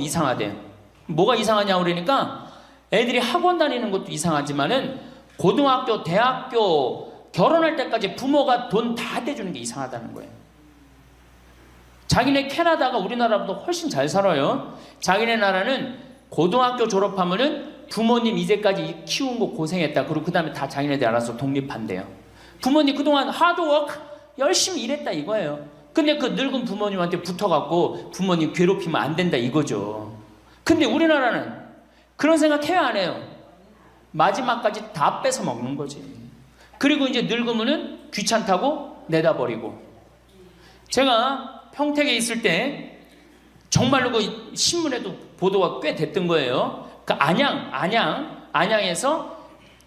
이상하대요. 뭐가 이상하냐고 그러니까 애들이 학원 다니는 것도 이상하지만은 고등학교, 대학교 결혼할 때까지 부모가 돈 다 대주는 게 이상하다는 거예요. 자기네 캐나다가 우리나라보다 훨씬 잘 살아요. 자기네 나라는 고등학교 졸업하면은 부모님 이제까지 키운 거 고생했다. 그리고 그 다음에 다 자기네들 알아서 독립한대요. 부모님 그동안 하드워크 열심히 일했다 이거예요. 근데 그 늙은 부모님한테 붙어갖고 부모님 괴롭히면 안 된다 이거죠. 근데 우리나라는 그런 생각 해야 안 해요. 마지막까지 다 뺏어 먹는 거지. 그리고 이제 늙으면은 귀찮다고 내다버리고. 제가 평택에 있을 때 정말로 그 신문에도 보도가 꽤 됐던 거예요. 그 안양에서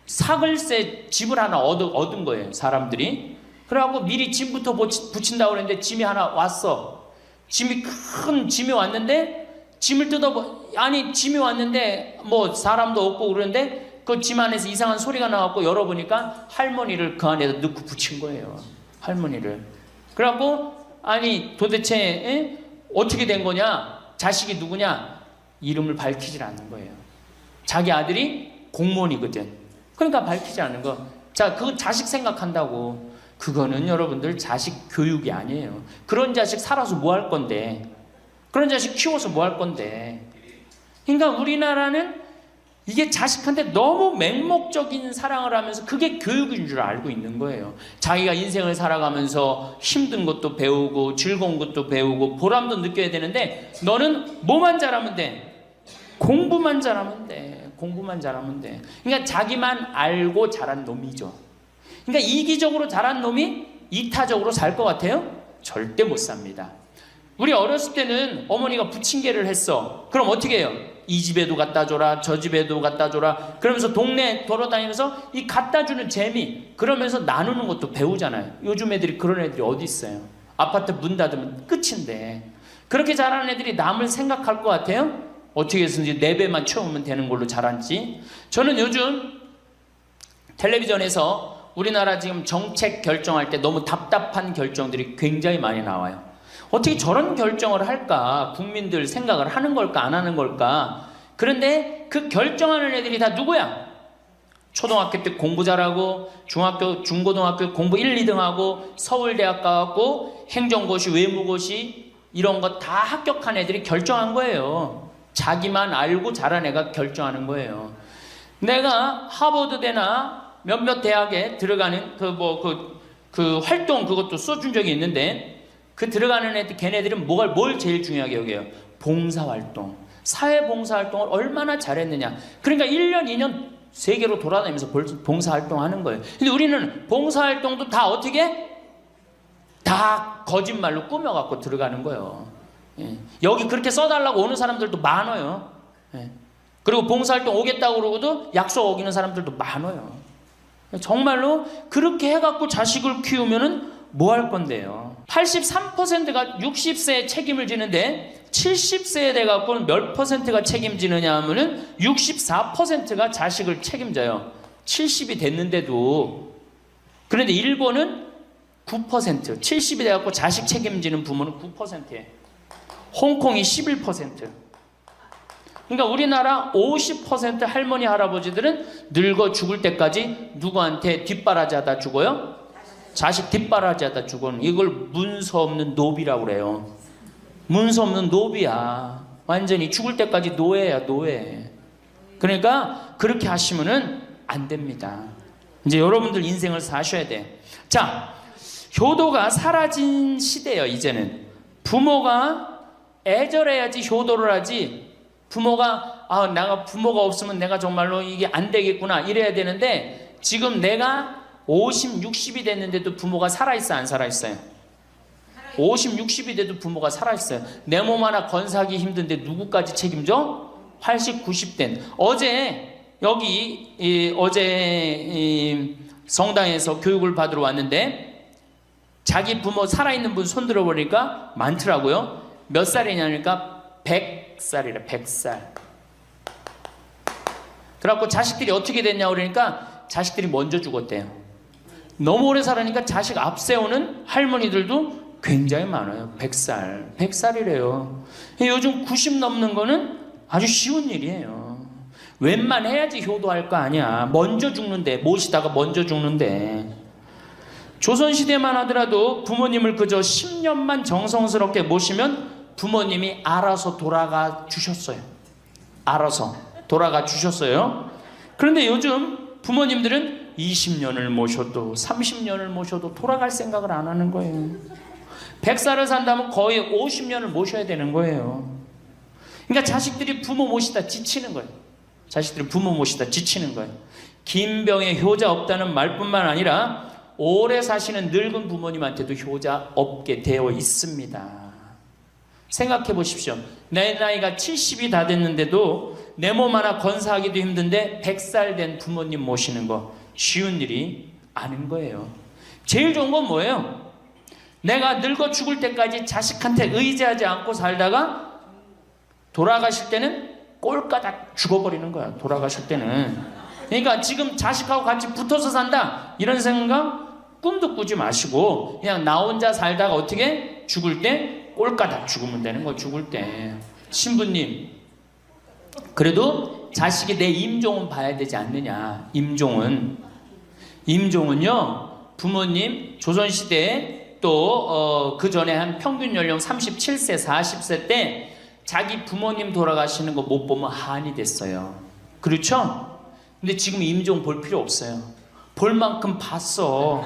사글세 집을 하나 얻은 거예요, 사람들이. 그래갖고 미리 짐부터 붙인다고 그랬는데 짐이 하나 왔어. 큰 짐이 왔는데 짐을 짐이 왔는데 뭐 사람도 없고 그러는데 그 짐 안에서 이상한 소리가 나갖고 열어보니까 할머니를 그 안에다 넣고 붙인 거예요. 할머니를. 그래갖고 아니 도대체 어떻게 된 거냐? 자식이 누구냐? 이름을 밝히질 않는 거예요. 자기 아들이 공무원이거든. 그러니까 밝히지 않는 거. 자, 그거 자식 생각한다고. 그거는 여러분들 자식 교육이 아니에요. 그런 자식 살아서 뭐 할 건데. 그런 자식 키워서 뭐 할 건데. 그러니까 우리나라는 이게 자식한테 너무 맹목적인 사랑을 하면서 그게 교육인 줄 알고 있는 거예요. 자기가 인생을 살아가면서 힘든 것도 배우고 즐거운 것도 배우고 보람도 느껴야 되는데 너는 뭐만 잘하면 돼? 공부만 잘하면 돼. 공부만 잘하면 돼. 그러니까 자기만 알고 자란 놈이죠. 그러니까 이기적으로 자란 놈이 이타적으로 살 것 같아요? 절대 못 삽니다. 우리 어렸을 때는 어머니가 부침개를 했어. 그럼 어떻게 해요? 이 집에도 갖다 줘라, 저 집에도 갖다 줘라. 그러면서 동네 돌아다니면서 이 갖다 주는 재미, 그러면서 나누는 것도 배우잖아요. 요즘 애들이 그런 애들이 어디 있어요? 아파트 문 닫으면 끝인데. 그렇게 자라는 애들이 남을 생각할 것 같아요? 어떻게 해서든지 4배만 채우면 되는 걸로 자란지. 저는 요즘 텔레비전에서 우리나라 지금 정책 결정할 때 너무 답답한 결정들이 굉장히 많이 나와요. 어떻게 저런 결정을 할까? 국민들 생각을 하는 걸까? 안 하는 걸까? 그런데 그 결정하는 애들이 다 누구야? 초등학교 때 공부 잘하고 중학교, 중고등학교 공부 1, 2등 하고 서울대학 가고 행정고시, 외무고시 이런 거 다 합격한 애들이 결정한 거예요. 자기만 알고 자란 애가 결정하는 거예요. 내가 하버드대나 몇몇 대학에 들어가는 그 활동 그것도 써준 적이 있는데 그 들어가는 애들, 걔네들은 뭘 제일 중요하게 여겨요? 봉사활동. 사회봉사활동을 얼마나 잘했느냐. 그러니까 1년, 2년 세계로 돌아다니면서 봉사활동 하는 거예요. 근데 우리는 봉사활동도 다 어떻게? 다 거짓말로 꾸며갖고 들어가는 거예요. 예. 여기 그렇게 써달라고 오는 사람들도 많아요. 예. 그리고 봉사활동 오겠다고 그러고도 약속 어기는 사람들도 많아요. 정말로 그렇게 해갖고 자식을 키우면은 뭐 할 건데요? 83%가 60세에 책임을 지는데 70세에 돼갖고는 몇 %가 책임지느냐 하면은 64%가 자식을 책임져요. 70이 됐는데도. 그런데 일본은 9%, 70이 돼갖고 자식 책임지는 부모는 9%예요. 홍콩이 11%. 그러니까 우리나라 50% 할머니 할아버지들은 늙어 죽을 때까지 누구한테 뒷바라지하다 죽어요? 자식 뒷바라지하다 죽어는 이걸 문서 없는 노비라고 그래요. 문서 없는 노비야. 완전히 죽을 때까지 노예야, 노예. 그러니까 그렇게 하시면은 안 됩니다. 이제 여러분들 인생을 사셔야 돼. 자, 효도가 사라진 시대예요. 이제는 부모가 애절해야지 효도를 하지. 부모가 내가 부모가 없으면 내가 정말로 이게 안 되겠구나 이래야 되는데 지금 내가 50, 60이 됐는데도 부모가 살아있어 안 살아있어요? 50, 60이 돼도 부모가 살아있어요. 내 몸 하나 건사하기 힘든데 누구까지 책임져? 80, 90된 어제 성당에서 교육을 받으러 왔는데 자기 부모 살아있는 분 손 들어보니까 많더라고요. 몇 살이냐니까 100살이래. 100살. 그래갖고 자식들이 어떻게 됐냐고 그러니까 자식들이 먼저 죽었대요. 너무 오래 살으니까 자식 앞세우는 할머니들도 굉장히 많아요. 100살. 100살이래요. 요즘 90 넘는 거는 아주 쉬운 일이에요. 웬만해야지 효도할 거 아니야. 먼저 죽는데, 모시다가 먼저 죽는데. 조선시대만 하더라도 부모님을 그저 10년만 정성스럽게 모시면 부모님이 알아서 돌아가 주셨어요. 알아서 돌아가 주셨어요. 그런데 요즘 부모님들은 20년을 모셔도 30년을 모셔도 돌아갈 생각을 안 하는 거예요. 100살을 산다면 거의 50년을 모셔야 되는 거예요. 그러니까 자식들이 부모 모시다 지치는 거예요. 자식들이 부모 모시다 지치는 거예요. 긴병에 효자 없다는 말뿐만 아니라 오래 사시는 늙은 부모님한테도 효자 없게 되어 있습니다. 생각해 보십시오. 내 나이가 70이 다 됐는데도 내 몸 하나 건사하기도 힘든데 100살 된 부모님 모시는 거 쉬운 일이 아닌 거예요. 제일 좋은 건 뭐예요? 내가 늙어 죽을 때까지 자식한테 의지하지 않고 살다가 돌아가실 때는 꼴까닥 죽어버리는 거야. 돌아가실 때는. 그러니까 지금 자식하고 같이 붙어서 산다 이런 생각 꿈도 꾸지 마시고 그냥 나 혼자 살다가 어떻게 죽을 때 꼴까닥 죽으면 되는 거. 죽을 때 신부님 그래도 자식이 내 임종은 봐야 되지 않느냐. 임종은요 부모님 조선시대에 또 그 전에 한 평균 연령 37세 40세 때 자기 부모님 돌아가시는 거 못 보면 한이 됐어요. 그렇죠? 근데 지금 임종 볼 필요 없어요. 볼 만큼 봤어.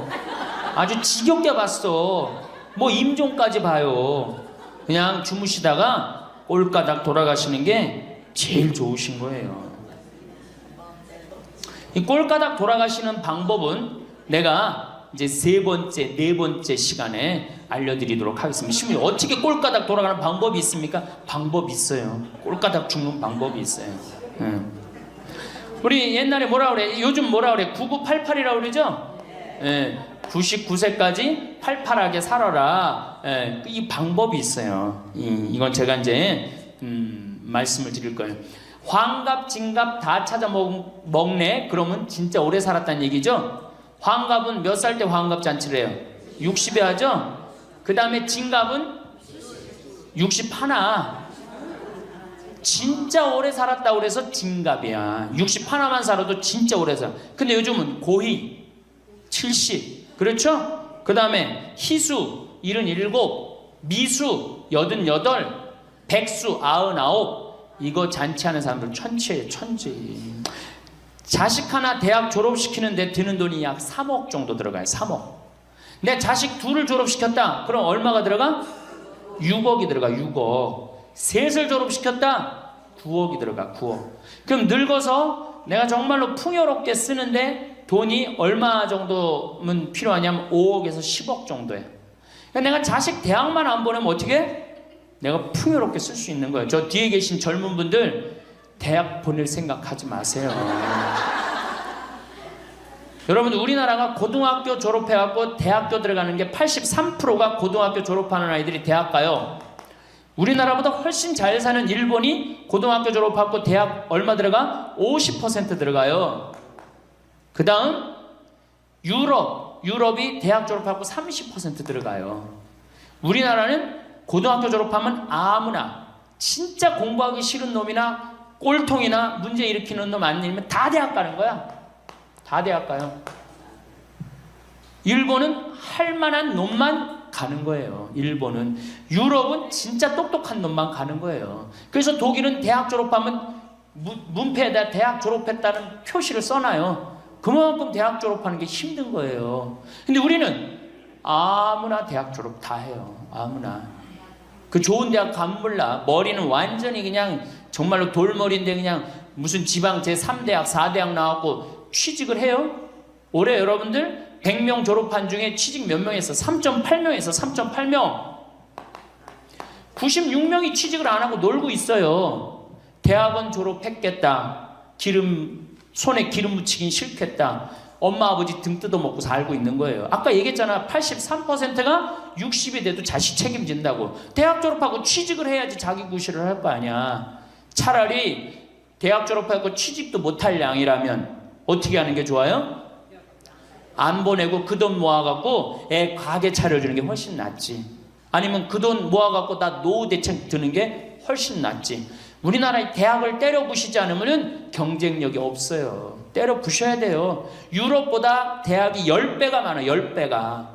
아주 지겹게 봤어. 뭐 임종까지 봐요. 그냥 주무시다가 꼴까닥 돌아가시는 게 제일 좋으신 거예요. 이 꼴까닥 돌아가시는 방법은 내가 이제 네 번째 시간에 알려드리도록 하겠습니다. 신부님 어떻게 꼴까닥 돌아가는 방법이 있습니까? 방법이 있어요. 꼴까닥 죽는 방법이 있어요. 우리 옛날에 뭐라 그래? 요즘 뭐라 그래? 9988이라고 그러죠? 99세까지 팔팔하게 살아라. 이 방법이 있어요. 이건 제가 이제 말씀을 드릴 거예요. 환갑, 진갑 다 찾아 먹네. 그러면 진짜 오래 살았다는 얘기죠. 환갑은 몇 살 때 환갑 잔치를 해요? 60에 하죠. 그 다음에 진갑은 61. 진짜 오래 살았다고 그래서 진갑이야. 61만 살아도 진짜 오래 살아. 근데 요즘은 고희 70. 그렇죠? 그 다음에 희수 77, 미수 88, 백수 99. 이거 잔치하는 사람들 천치예요. 천치. 자식 하나 대학 졸업시키는데 드는 돈이 약 3억 정도 들어가요. 3억. 내 자식 둘을 졸업시켰다. 그럼 얼마가 들어가? 6억이 들어가. 6억. 셋을 졸업시켰다. 9억이 들어가. 9억. 그럼 늙어서 내가 정말로 풍요롭게 쓰는데 돈이 얼마 정도면 필요하냐면 5억에서 10억 정도예요. 그러니까 내가 자식 대학만 안 보내면 어떻게? 내가 풍요롭게 쓸 수 있는 거예요. 저 뒤에 계신 젊은 분들 대학 보낼 생각하지 마세요. 여러분들 우리나라가 고등학교 졸업해갖고 대학교 들어가는 게 83%가 고등학교 졸업하는 아이들이 대학 가요. 우리나라보다 훨씬 잘 사는 일본이 고등학교 졸업하고 대학 얼마 들어가? 50% 들어가요. 그 다음 유럽이 대학 졸업하고 30% 들어가요. 우리나라는 고등학교 졸업하면 아무나 진짜 공부하기 싫은 놈이나 꼴통이나 문제 일으키는 놈 아니면 다 대학 가는 거야. 다 대학 가요. 일본은 할 만한 놈만 가는 거예요. 일본은. 유럽은 진짜 똑똑한 놈만 가는 거예요. 그래서 독일은 대학 졸업하면 문패에다 대학 졸업했다는 표시를 써놔요. 그만큼 대학 졸업하는 게 힘든 거예요. 근데 우리는 아무나 대학 졸업 다 해요. 아무나. 그 좋은 대학 가면 몰라. 머리는 완전히 그냥 정말로 돌머리인데 그냥 무슨 지방 제3대학 4대학 나왔고 취직을 해요. 올해 여러분들 100명 졸업한 중에 취직 몇 명 했어? 3.8명에서 3.8명. 96명이 취직을 안 하고 놀고 있어요. 대학원 졸업했겠다. 손에 기름 묻히긴 싫겠다. 엄마 아버지 등 뜯어먹고 살고 있는 거예요. 아까 얘기했잖아. 83%가 60이 돼도 자식 책임진다고. 대학 졸업하고 취직을 해야지 자기 구실을 할 거 아니야. 차라리 대학 졸업하고 취직도 못할 양이라면 어떻게 하는 게 좋아요? 안 보내고 그 돈 모아갖고 애 가게 차려주는 게 훨씬 낫지. 아니면 그 돈 모아갖고 나 노후 대책 드는 게 훨씬 낫지. 우리나라의 대학을 때려 부시지 않으면 경쟁력이 없어요. 때려 부셔야 돼요. 유럽보다 대학이 10배가 많아요. 10배가.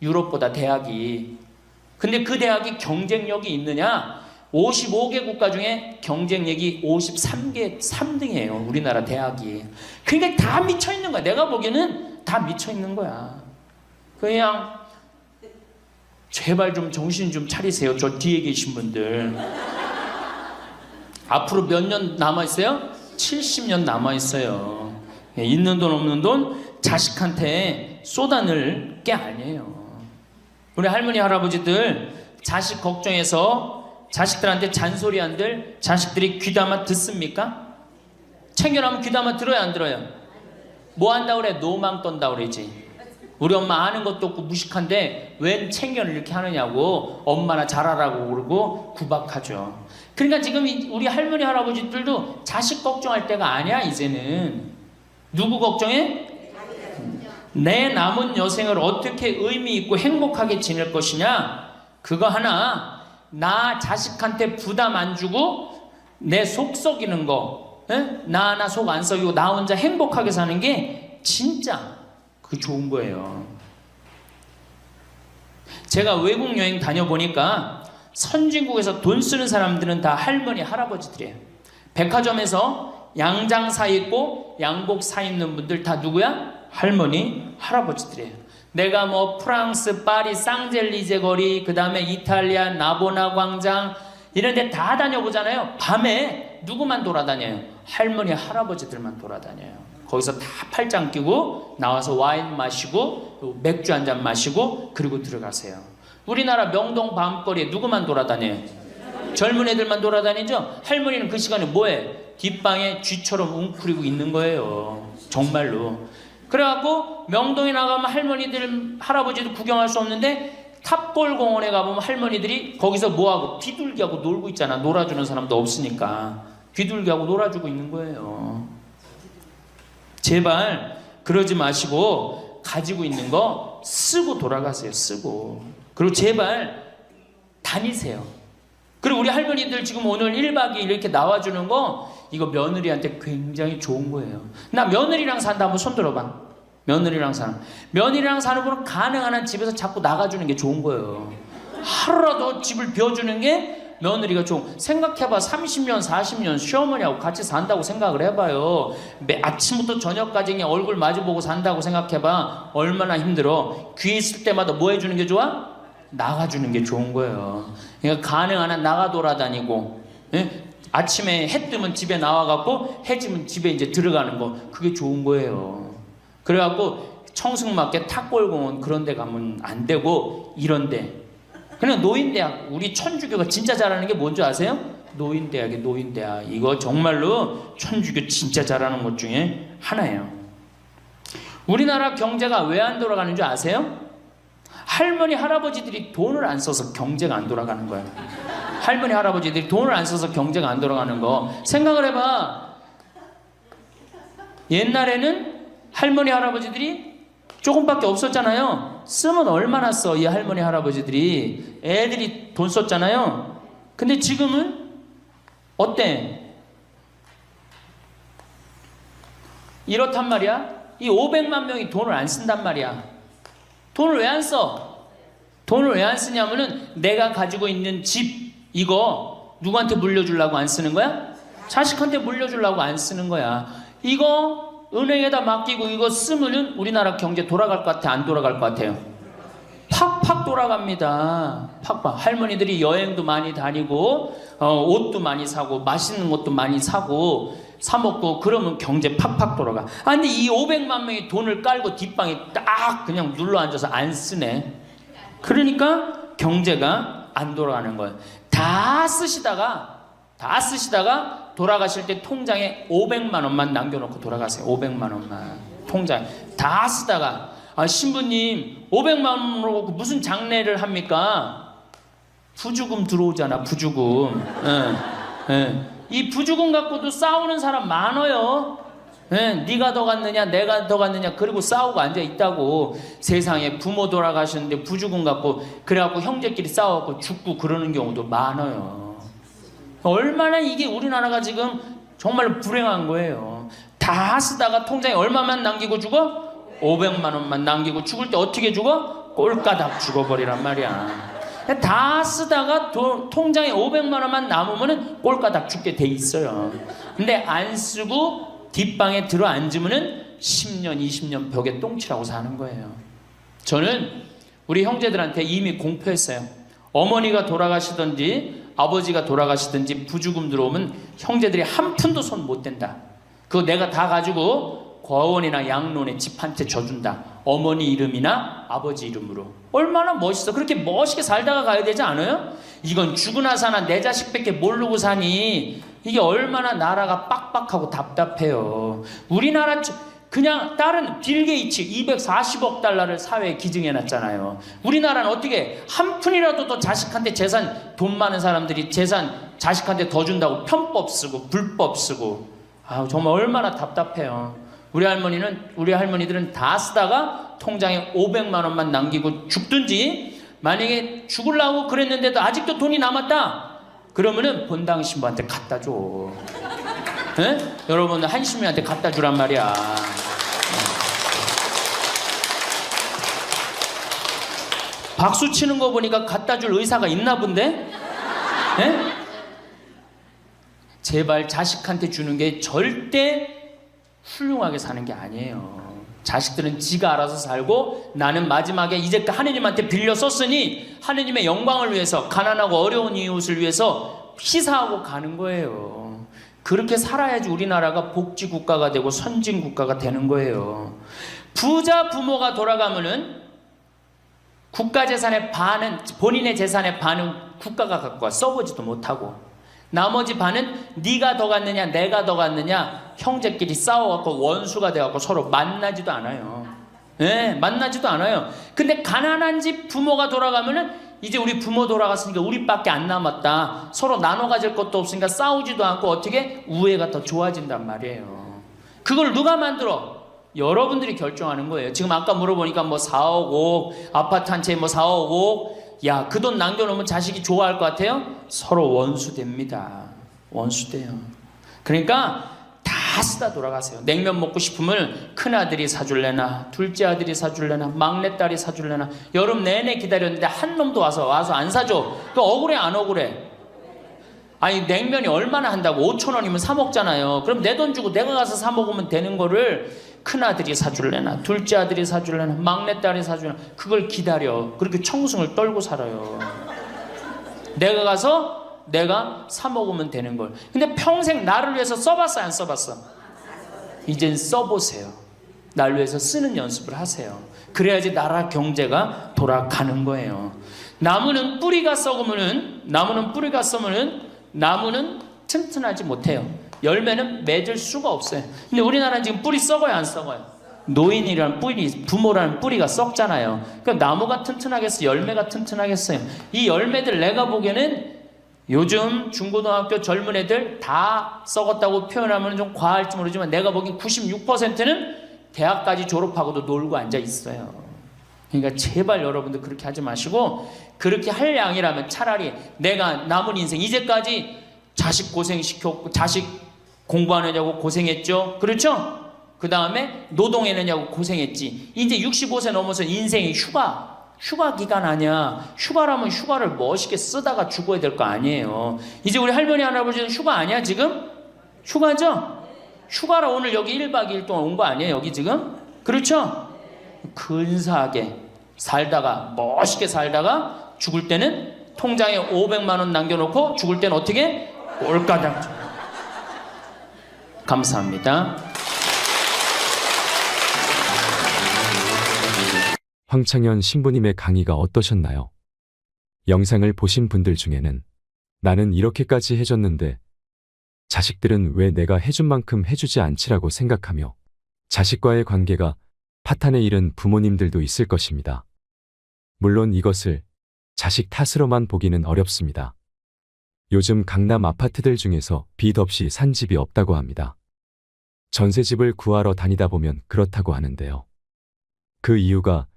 유럽보다 대학이. 근데 그 대학이 경쟁력이 있느냐? 55개 국가 중에 경쟁력이 53개 3등이에요. 우리나라 대학이. 그러니까 다 미쳐있는 거야. 내가 보기에는 다 미쳐있는 거야. 그냥 제발 좀 정신 좀 차리세요. 저 뒤에 계신 분들. 앞으로 몇 년 남아있어요? 70년 남아있어요. 있는 돈 없는 돈 자식한테 쏟아낼 게 아니에요. 우리 할머니 할아버지들 자식 걱정해서 자식들한테 잔소리한들 자식들이 귀담아 듣습니까? 챙겨나면 귀담아 들어야 안 들어요? 뭐 한다 그래? 노망 떤다 그러지. 우리 엄마 아는 것도 없고 무식한데 웬 챙겨를 이렇게 하느냐고 엄마나 잘하라고 그러고 구박하죠. 그러니까 지금 우리 할머니 할아버지들도 자식 걱정할 때가 아니야. 이제는 누구 걱정해? 내 남은 여생을 어떻게 의미 있고 행복하게 지낼 것이냐, 그거 하나. 나 자식한테 부담 안 주고 내 속 썩이는 거, 나 하나 속 안 썩이고 나 혼자 행복하게 사는 게 진짜 그 좋은 거예요. 제가 외국 여행 다녀보니까 선진국에서 돈 쓰는 사람들은 다 할머니 할아버지들이에요. 백화점에서 양장 사 입고 양복 사 입는 분들 다 누구야? 할머니 할아버지들이에요. 내가 뭐 프랑스 파리 쌍젤리제 거리, 그 다음에 이탈리아 나보나 광장 이런 데 다 다녀보잖아요. 밤에 누구만 돌아다녀요? 할머니 할아버지들만 돌아다녀요. 거기서 다 팔짱 끼고 나와서 와인 마시고 맥주 한 잔 마시고 그리고 들어가세요. 우리나라 명동 밤거리에 누구만 돌아다녀요? 젊은 애들만 돌아다니죠? 할머니는 그 시간에 뭐해? 뒷방에 쥐처럼 웅크리고 있는 거예요. 정말로. 그래갖고 명동에 나가면 할머니들 할아버지들 구경할 수 없는데 탑골공원에 가보면 할머니들이 거기서 뭐하고 비둘기하고 놀고 있잖아. 놀아주는 사람도 없으니까 비둘기하고 놀아주고 있는 거예요. 제발 그러지 마시고 가지고 있는 거 쓰고 돌아가세요. 쓰고. 그리고 제발 다니세요. 그리고 우리 할머니들 지금 오늘 1박 2일 이렇게 나와주는 거 이거 며느리한테 굉장히 좋은 거예요. 나 며느리랑 산다 한번 손 들어봐. 며느리랑 사는 분은 가능한 한 집에서 자꾸 나가주는 게 좋은 거예요. 하루라도 집을 비워주는 게 며느리가 좋은. 생각해봐. 30년 40년 시어머니하고 같이 산다고 생각을 해봐요. 아침부터 저녁까지 그냥 얼굴 마주보고 산다고 생각해봐. 얼마나 힘들어. 귀 있을 때마다 뭐 해주는 게 좋아? 나가주는 게 좋은 거예요. 그러니까 가능한 한 나가 돌아다니고, 예? 아침에 해 뜨면 집에 나와갖고 해 지면 집에 이제 들어가는 거, 그게 좋은 거예요. 그래갖고 청승맞게 탑골공원 그런 데 가면 안 되고 이런 데 그냥 노인대학. 우리 천주교가 진짜 잘하는 게 뭔지 아세요? 노인대학이에요. 노인대학. 이거 정말로 천주교 진짜 잘하는 것 중에 하나예요. 우리나라 경제가 왜 안 돌아가는 줄 아세요? 할머니 할아버지들이 돈을 안 써서 경제가 안 돌아가는 거예요. 할머니 할아버지들이 돈을 안 써서 경제가 안 돌아가는 거 생각을 해봐. 옛날에는 할머니 할아버지들이 조금밖에 없었잖아요. 쓰면 얼마나 써, 이 할머니 할아버지들이. 애들이 돈 썼잖아요. 근데 지금은 어때? 이렇단 말이야. 이 500만 명이 돈을 안 쓴단 말이야. 돈을 왜 안 써? 돈을 왜 안 쓰냐면은 내가 가지고 있는 집 이거 누구한테 물려주려고 안 쓰는 거야? 자식한테 물려주려고 안 쓰는 거야. 이거 은행에다 맡기고 이거 쓰면은 우리나라 경제 돌아갈 것 같아? 안 돌아갈 것 같아요? 팍팍 돌아갑니다. 팍팍. 할머니들이 여행도 많이 다니고 옷도 많이 사고 맛있는 것도 많이 사고 사 먹고 그러면 경제 팍팍 돌아가. 아 근데 이 500만 명이 돈을 깔고 뒷방에 딱 그냥 눌러 앉아서 안 쓰네. 그러니까 경제가 안 돌아가는 거예요. 다 쓰시다가 돌아가실 때 통장에 500만 원만 남겨놓고 돌아가세요. 500만 원만 통장에 다 쓰다가 신부님 500만 원으로 무슨 장례를 합니까? 부주금 들어오잖아. 부주금. 이 부주금 갖고도 싸우는 사람 많아요. 예, 네가 더 갔느냐 내가 더 갔느냐 그리고 싸우고 앉아 있다고. 세상에 부모 돌아가셨는데 부죽음 갖고 그래갖고 형제끼리 싸워갖고 죽고 그러는 경우도 많아요. 얼마나 이게 우리나라가 지금 정말 불행한 거예요. 다 쓰다가 통장에 얼마만 남기고 죽어? 500만 원만 남기고 죽을 때 어떻게 죽어? 꼴까닥 죽어버리란 말이야. 다 쓰다가 통장에 500만 원만 남으면은 꼴까닥 죽게 돼 있어요. 근데 안 쓰고 뒷방에 들어 앉으면은 10년, 20년 벽에 똥치라고 사는 거예요. 저는 우리 형제들한테 이미 공표했어요. 어머니가 돌아가시든지 아버지가 돌아가시든지 부죽음 들어오면 형제들이 한 푼도 손 못 댄다. 그거 내가 다 가지고 과원이나 양론에 집 한 채 져준다. 어머니 이름이나 아버지 이름으로. 얼마나 멋있어. 그렇게 멋있게 살다가 가야 되지 않아요? 이건 죽으나 사나 내 자식밖에 모르고 사니 이게 얼마나 나라가 빡빡하고 답답해요. 우리나라 그냥 다른 빌 게이츠 240억 달러를 사회에 기증해놨잖아요. 우리나라는 어떻게 한 푼이라도 더 자식한테 재산, 돈 많은 사람들이 재산 자식한테 더 준다고 편법 쓰고 불법 쓰고. 아, 정말 얼마나 답답해요. 우리 할머니들은 다 쓰다가 통장에 500만 원만 남기고 죽든지, 만약에 죽으려고 그랬는데도 아직도 돈이 남았다 그러면은 본당 신부한테 갖다 줘. 에? 여러분 한시민한테 갖다 주란 말이야. 박수 치는 거 보니까 갖다 줄 의사가 있나 본데? 에? 제발 자식한테 주는 게 절대 훌륭하게 사는 게 아니에요. 자식들은 지가 알아서 살고 나는 마지막에 이제 하느님한테 빌려 썼으니 하느님의 영광을 위해서 가난하고 어려운 이웃을 위해서 희사하고 가는 거예요. 그렇게 살아야지 우리나라가 복지국가가 되고 선진국가가 되는 거예요. 부자 부모가 돌아가면은 국가재산의 반은, 본인의 재산의 반은 국가가 갖고 와 써보지도 못하고, 나머지 반은 네가 더 갔느냐 내가 더 갔느냐 형제끼리 싸워갖고 원수가 돼갖고 서로 만나지도 않아요. 예, 만나지도 않아요. 근데 가난한 집 부모가 돌아가면은 이제 우리 부모 돌아갔으니까 우리밖에 안 남았다, 서로 나눠 가질 것도 없으니까 싸우지도 않고 어떻게 우애가 더 좋아진단 말이에요. 그걸 누가 만들어? 여러분들이 결정하는 거예요. 지금 아까 물어보니까 뭐 4억 5억 아파트 한 채에 뭐 4억 5억, 야, 그 돈 남겨놓으면 자식이 좋아할 것 같아요? 서로 원수됩니다. 원수돼요. 그러니까 다 쓰다 돌아가세요. 냉면 먹고 싶으면 큰아들이 사줄래나 둘째 아들이 사줄래나 막내딸이 사줄래나 여름 내내 기다렸는데 한 놈도 와서 안 사줘. 그 억울해 안 억울해? 아니 냉면이 얼마나 한다고? 5,000원이면 사 먹잖아요. 그럼 내 돈 주고 내가 가서 사 먹으면 되는 거를 큰아들이 사줄래나 둘째 아들이 사줄래나 막내딸이 사줄래나 그걸 기다려. 그렇게 청승을 떨고 살아요. 내가 가서 내가 사 먹으면 되는 걸. 근데 평생 나를 위해서 써봤어 안 써봤어? 이젠 써보세요. 날 위해서 쓰는 연습을 하세요. 그래야지 나라 경제가 돌아가는 거예요. 나무는 뿌리가 썩으면은, 나무는 튼튼하지 못해요. 열매는 맺을 수가 없어요. 근데 우리나라는 지금 뿌리 썩어요 안 썩어요? 노인이란 뿌리, 부모라는 뿌리가 썩잖아요. 그럼 나무가 튼튼하겠어? 열매가 튼튼하겠어요? 이 열매들 내가 보기에는 요즘 중고등학교 젊은 애들 다 썩었다고 표현하면 좀 과할지 모르지만 내가 보기엔 96%는 대학까지 졸업하고도 놀고 앉아 있어요. 그러니까 제발 여러분들 그렇게 하지 마시고, 그렇게 할 양이라면 차라리 내가 남은 인생 이제까지 자식 고생시켰고 자식 공부하느냐고 고생했죠. 그렇죠? 그 다음에 노동해내냐고 고생했지. 이제 65세 넘어서 인생이 휴가 기간 아니야. 휴가라면 휴가를 멋있게 쓰다가 죽어야 될 거 아니에요. 이제 우리 할머니 할아버지는 휴가 아니야 지금? 휴가죠? 휴가라 오늘 여기 1박 2일 동안 온 거 아니에요 여기 지금? 그렇죠? 근사하게 살다가 멋있게 살다가 죽을 때는 통장에 500만 원 남겨놓고 죽을 때는 어떻게? 꼴까닥. 감사합니다. 황창현 신부님의 강의가 어떠셨나요? 영상을 보신 분들 중에는 나는 이렇게까지 해줬는데 자식들은 왜 내가 해준 만큼 해주지 않지라고 생각하며 자식과의 관계가 파탄에 이른 부모님들도 있을 것입니다. 물론 이것을 자식 탓으로만 보기는 어렵습니다. 요즘 강남 아파트들 중에서 빚 없이 산 집이 없다고 합니다. 전셋집을 구하러 다니다 보면 그렇다고 하는데요. 그 이유가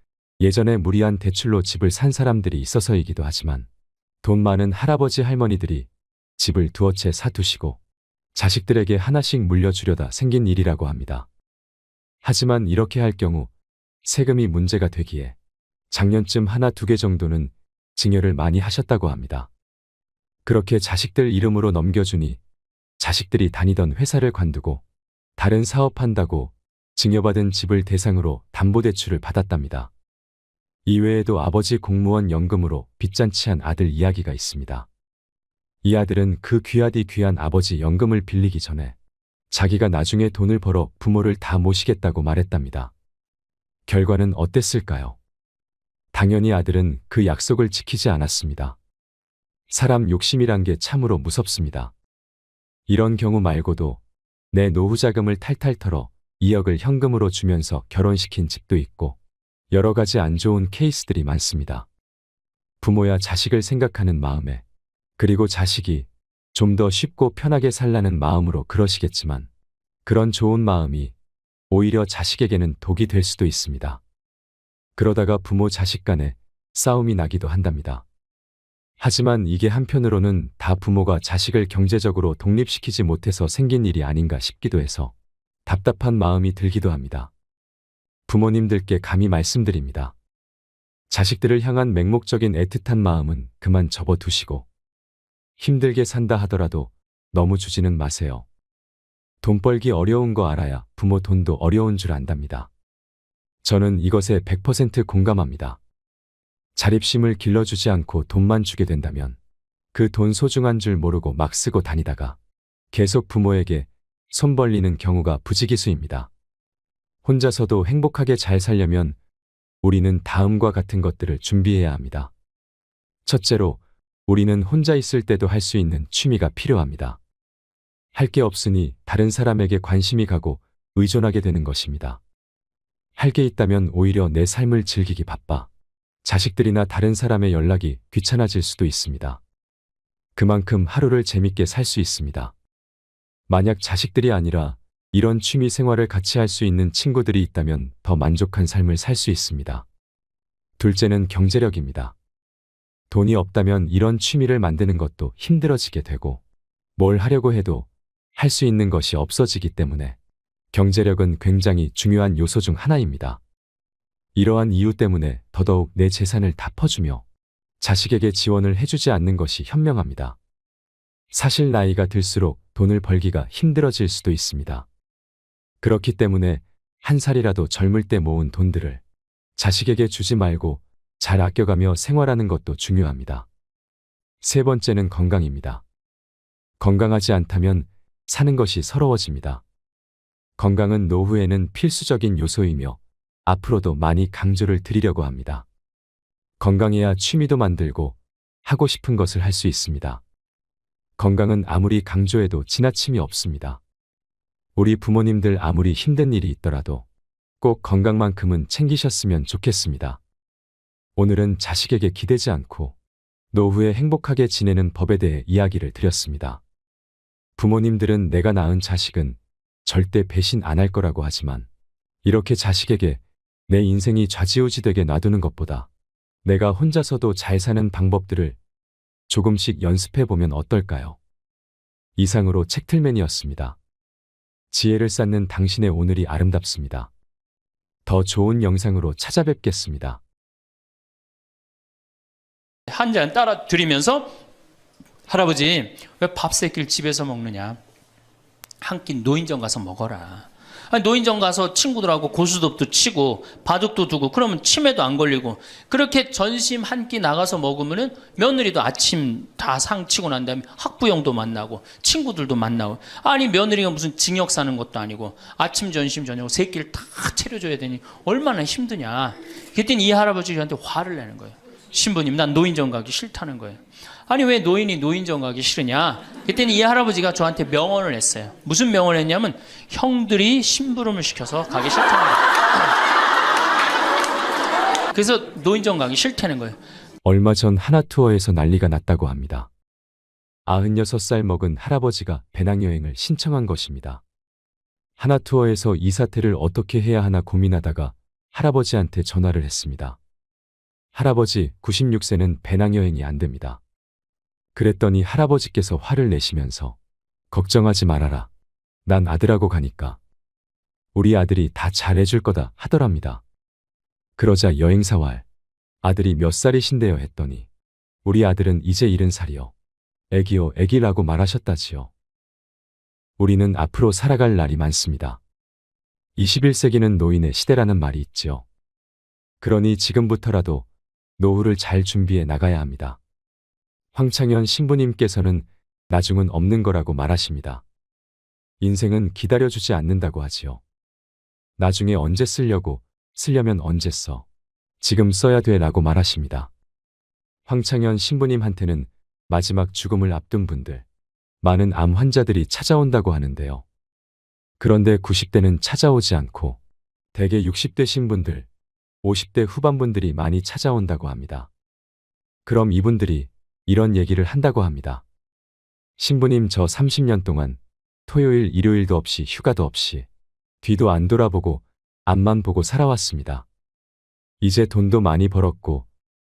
예전에 무리한 대출로 집을 산 사람들이 있어서이기도 하지만 돈 많은 할아버지 할머니들이 집을 두어 채 사두시고 자식들에게 하나씩 물려주려다 생긴 일이라고 합니다. 하지만 이렇게 할 경우 세금이 문제가 되기에 작년쯤 하나 두 개 정도는 증여를 많이 하셨다고 합니다. 그렇게 자식들 이름으로 넘겨주니 자식들이 다니던 회사를 관두고 다른 사업한다고 증여받은 집을 대상으로 담보대출을 받았답니다. 이외에도 아버지 공무원 연금으로 빚잔치한 아들 이야기가 있습니다. 이 아들은 그 귀하디 귀한 아버지 연금을 빌리기 전에 자기가 나중에 돈을 벌어 부모를 다 모시겠다고 말했답니다. 결과는 어땠을까요? 당연히 아들은 그 약속을 지키지 않았습니다. 사람 욕심이란 게 참으로 무섭습니다. 이런 경우 말고도 내 노후 자금을 탈탈 털어 2억을 현금으로 주면서 결혼시킨 집도 있고 여러 가지 안 좋은 케이스들이 많습니다. 부모야 자식을 생각하는 마음에 그리고 자식이 좀 더 쉽고 편하게 살라는 마음으로 그러시겠지만 그런 좋은 마음이 오히려 자식에게는 독이 될 수도 있습니다. 그러다가 부모 자식 간에 싸움이 나기도 한답니다. 하지만 이게 한편으로는 다 부모가 자식을 경제적으로 독립시키지 못해서 생긴 일이 아닌가 싶기도 해서 답답한 마음이 들기도 합니다. 부모님들께 감히 말씀드립니다. 자식들을 향한 맹목적인 애틋한 마음은 그만 접어두시고 힘들게 산다 하더라도 너무 주지는 마세요. 돈 벌기 어려운 거 알아야 부모 돈도 어려운 줄 안답니다. 저는 이것에 100% 공감합니다. 자립심을 길러주지 않고 돈만 주게 된다면 그 돈 소중한 줄 모르고 막 쓰고 다니다가 계속 부모에게 손 벌리는 경우가 부지기수입니다. 혼자서도 행복하게 잘 살려면 우리는 다음과 같은 것들을 준비해야 합니다. 첫째로, 우리는 혼자 있을 때도 할 수 있는 취미가 필요합니다. 할 게 없으니 다른 사람에게 관심이 가고 의존하게 되는 것입니다. 할 게 있다면 오히려 내 삶을 즐기기 바빠 자식들이나 다른 사람의 연락이 귀찮아질 수도 있습니다. 그만큼 하루를 재밌게 살 수 있습니다. 만약 자식들이 아니라 이런 취미 생활을 같이 할 수 있는 친구들이 있다면 더 만족한 삶을 살 수 있습니다. 둘째는 경제력입니다. 돈이 없다면 이런 취미를 만드는 것도 힘들어지게 되고 뭘 하려고 해도 할 수 있는 것이 없어지기 때문에 경제력은 굉장히 중요한 요소 중 하나입니다. 이러한 이유 때문에 더더욱 내 재산을 다 퍼주며 자식에게 지원을 해주지 않는 것이 현명합니다. 사실 나이가 들수록 돈을 벌기가 힘들어질 수도 있습니다. 그렇기 때문에 한 살이라도 젊을 때 모은 돈들을 자식에게 주지 말고 잘 아껴가며 생활하는 것도 중요합니다. 세 번째는 건강입니다. 건강하지 않다면 사는 것이 서러워집니다. 건강은 노후에는 필수적인 요소이며 앞으로도 많이 강조를 드리려고 합니다. 건강해야 취미도 만들고 하고 싶은 것을 할 수 있습니다. 건강은 아무리 강조해도 지나침이 없습니다. 우리 부모님들 아무리 힘든 일이 있더라도 꼭 건강만큼은 챙기셨으면 좋겠습니다. 오늘은 자식에게 기대지 않고 노후에 행복하게 지내는 법에 대해 이야기를 드렸습니다. 부모님들은 내가 낳은 자식은 절대 배신 안 할 거라고 하지만 이렇게 자식에게 내 인생이 좌지우지되게 놔두는 것보다 내가 혼자서도 잘 사는 방법들을 조금씩 연습해 보면 어떨까요? 이상으로 책틀맨이었습니다. 지혜를 쌓는 당신의 오늘이 아름답습니다. 더 좋은 영상으로 찾아뵙겠습니다. 한 잔 따라 드리면서 할아버지 왜 밥 세 끼를 집에서 먹느냐? 한 끼 노인정 가서 먹어라. 아니, 노인정 가서 친구들하고 고스톱도 치고 바둑도 두고 그러면 치매도 안 걸리고 그렇게 전심 한 끼 나가서 먹으면은 며느리도 아침 다 상 치고 난 다음에 학부형도 만나고 친구들도 만나고 아니 며느리가 무슨 징역 사는 것도 아니고 아침 점심 저녁 세 끼를 다 차려줘야 되니 얼마나 힘드냐. 그랬더니 이 할아버지 저한테 화를 내는 거예요. 신부님 난 노인정 가기 싫다는 거예요. 아니 왜 노인이 노인정 가기 싫으냐. 그랬더니 이 할아버지가 저한테 명언을 했어요. 무슨 명언을 했냐면 형들이 심부름을 시켜서 가기 싫다는 거예요. 그래서 노인정 가기 싫다는 거예요. 얼마 전 하나투어에서 난리가 났다고 합니다. 96살 먹은 할아버지가 배낭여행을 신청한 것입니다. 하나투어에서 이 사태를 어떻게 해야 하나 고민하다가 할아버지한테 전화를 했습니다. 할아버지 96세는 배낭여행이 안 됩니다. 그랬더니 할아버지께서 화를 내시면서 걱정하지 말아라. 난 아들하고 가니까 우리 아들이 다 잘해줄 거다 하더랍니다. 그러자 여행사와 아들이 몇 살이신데요 했더니 우리 아들은 이제 70살이요. 애기요 애기라고 말하셨다지요. 우리는 앞으로 살아갈 날이 많습니다. 21세기는 노인의 시대라는 말이 있지요. 그러니 지금부터라도 노후를 잘 준비해 나가야 합니다. 황창현 신부님께서는 나중은 없는 거라고 말하십니다. 인생은 기다려주지 않는다고 하지요. 나중에 언제 쓰려면 언제 써. 지금 써야 돼 라고 말하십니다. 황창현 신부님한테는 마지막 죽음을 앞둔 분들, 많은 암 환자들이 찾아온다고 하는데요. 그런데 90대는 찾아오지 않고 대개 60대 신분들, 50대 후반분들이 많이 찾아온다고 합니다. 그럼 이분들이 이런 얘기를 한다고 합니다. 신부님 저 30년 동안 토요일, 일요일도 없이 휴가도 없이 뒤도 안 돌아보고 앞만 보고 살아왔습니다. 이제 돈도 많이 벌었고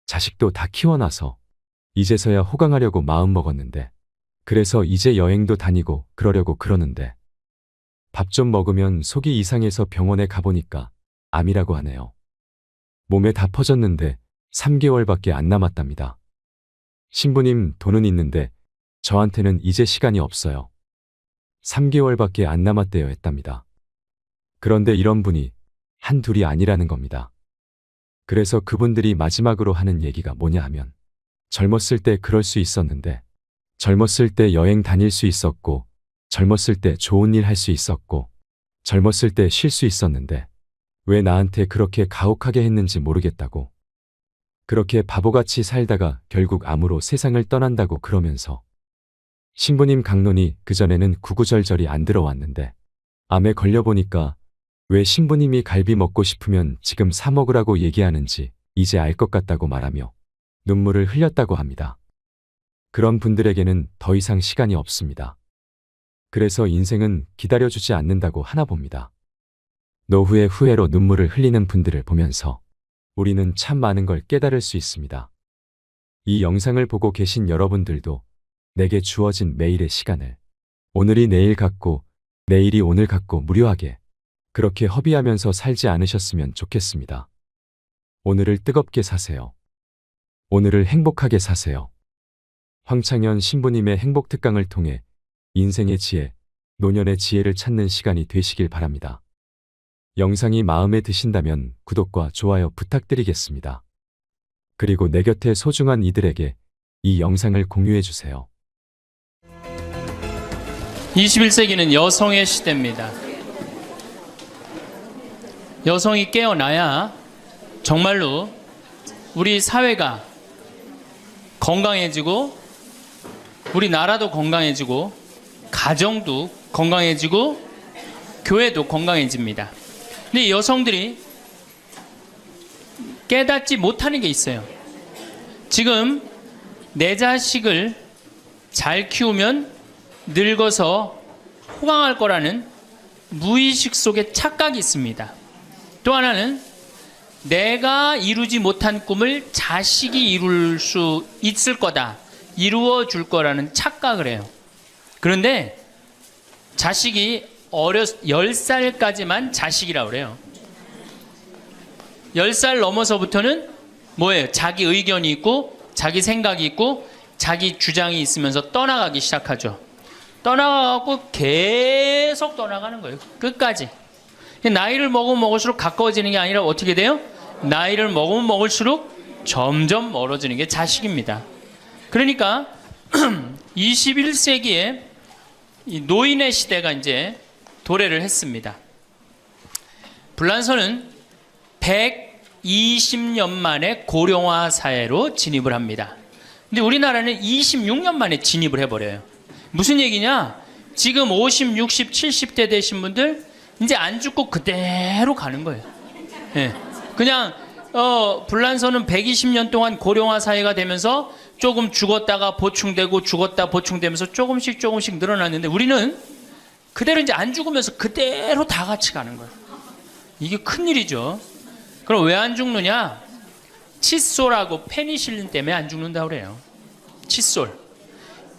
자식도 다 키워놔서 이제서야 호강하려고 마음먹었는데 그래서 이제 여행도 다니고 그러려고 그러는데 밥 좀 먹으면 속이 이상해서 병원에 가보니까 암이라고 하네요. 몸에 다 퍼졌는데 3개월밖에 안 남았답니다. 신부님 돈은 있는데 저한테는 이제 시간이 없어요. 3개월밖에 안 남았대요 했답니다. 그런데 이런 분이 한둘이 아니라는 겁니다. 그래서 그분들이 마지막으로 하는 얘기가 뭐냐 하면 젊었을 때 그럴 수 있었는데 젊었을 때 여행 다닐 수 있었고 젊었을 때 좋은 일 할 수 있었고 젊었을 때 쉴 수 있었는데 왜 나한테 그렇게 가혹하게 했는지 모르겠다고. 그렇게 바보같이 살다가 결국 암으로 세상을 떠난다고 그러면서 신부님 강론이 그전에는 구구절절이 안 들어왔는데 암에 걸려보니까 왜 신부님이 갈비 먹고 싶으면 지금 사 먹으라고 얘기하는지 이제 알 것 같다고 말하며 눈물을 흘렸다고 합니다. 그런 분들에게는 더 이상 시간이 없습니다. 그래서 인생은 기다려주지 않는다고 하나 봅니다. 노후의 후회로 눈물을 흘리는 분들을 보면서 우리는 참 많은 걸 깨달을 수 있습니다. 이 영상을 보고 계신 여러분들도 내게 주어진 매일의 시간을 오늘이 내일 같고 내일이 오늘 같고 무료하게 그렇게 허비하면서 살지 않으셨으면 좋겠습니다. 오늘을 뜨겁게 사세요. 오늘을 행복하게 사세요. 황창현 신부님의 행복 특강을 통해 인생의 지혜, 노년의 지혜를 찾는 시간이 되시길 바랍니다. 영상이 마음에 드신다면 구독과 좋아요 부탁드리겠습니다. 그리고 내 곁에 소중한 이들에게 이 영상을 공유해 주세요. 21세기는 여성의 시대입니다. 여성이 깨어나야 정말로 우리 사회가 건강해지고 우리 나라도 건강해지고 가정도 건강해지고 교회도 건강해집니다. 근데 이 여성들이 깨닫지 못하는 게 있어요. 지금 내 자식을 잘 키우면 늙어서 호강할 거라는 무의식 속에 착각이 있습니다. 또 하나는 내가 이루지 못한 꿈을 자식이 이룰 수 있을 거다, 이루어 줄 거라는 착각을 해요. 그런데 자식이 10살까지만 자식이라고 그래요. 10살 넘어서부터는 뭐예요? 자기 의견이 있고 자기 생각이 있고 자기 주장이 있으면서 떠나가기 시작하죠. 떠나가고 계속 떠나가는 거예요. 끝까지. 나이를 먹으면 먹을수록 가까워지는 게 아니라 어떻게 돼요? 나이를 먹으면 먹을수록 점점 멀어지는 게 자식입니다. 그러니까 21세기에 이 노인의 시대가 이제 도래를 했습니다. 불란서는 120년 만에 고령화 사회로 진입을 합니다. 근데 우리나라는 26년 만에 진입을 해버려요. 무슨 얘기냐? 지금 50, 60, 70대 되신 분들 이제 안 죽고 그대로 가는 거예요. 네. 그냥 불란서는 120년 동안 고령화 사회가 되면서 조금 죽었다가 보충되고 죽었다 보충되면서 조금씩 늘어났는데 우리는 그대로 이제 안 죽으면서 그대로 다 같이 가는 거예요. 이게 큰일이죠. 그럼 왜 안 죽느냐? 칫솔하고 페니실린 때문에 안 죽는다고 그래요. 칫솔.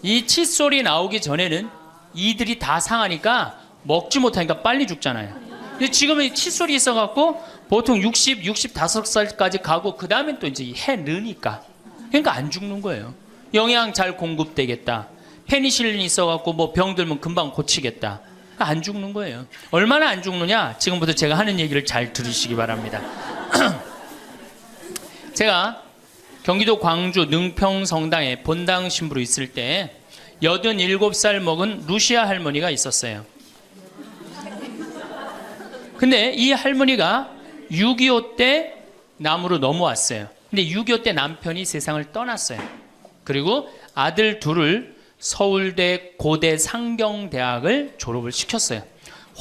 이 칫솔이 나오기 전에는 이들이 다 상하니까 먹지 못하니까 빨리 죽잖아요. 근데 지금은 칫솔이 있어갖고 보통 60, 65살까지 가고 그 다음엔 또 이제 해 느니까. 그러니까 안 죽는 거예요. 영양 잘 공급되겠다. 페니실린이 있어갖고 뭐 병 들면 금방 고치겠다. 안 죽는 거예요. 얼마나 안 죽느냐? 지금부터 제가 하는 얘기를 잘 들으시기 바랍니다. 제가 경기도 광주 능평 성당에 본당 신부로 있을 때 87살 먹은 루시아 할머니가 있었어요. 근데 이 할머니가 6.25 때 남으로 넘어왔어요. 근데 6.25 때 남편이 세상을 떠났어요. 그리고 아들 둘을 서울대 고대 상경대학을 졸업을 시켰어요.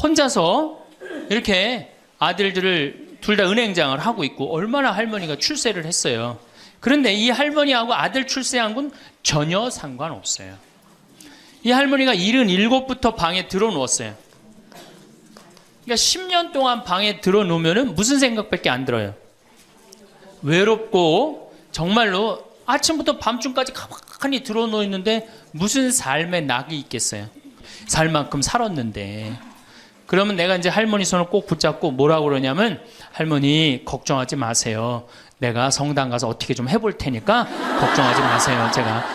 혼자서 이렇게 아들들을 둘 다 은행장을 하고 있고 얼마나 할머니가 출세를 했어요. 그런데 이 할머니하고 아들 출세한 건 전혀 상관없어요. 이 할머니가 77부터 방에 들어누웠어요. 그러니까 10년 동안 방에 들어놓으면 무슨 생각밖에 안 들어요. 외롭고 정말로 아침부터 밤중까지 가만히 들어놓여 있는데 무슨 삶의 낙이 있겠어요. 살 만큼 살았는데. 그러면 내가 이제 할머니 손을 꼭 붙잡고 뭐라고 그러냐면, 할머니 걱정하지 마세요. 내가 성당 가서 어떻게 좀 해볼 테니까 걱정하지 마세요. 제가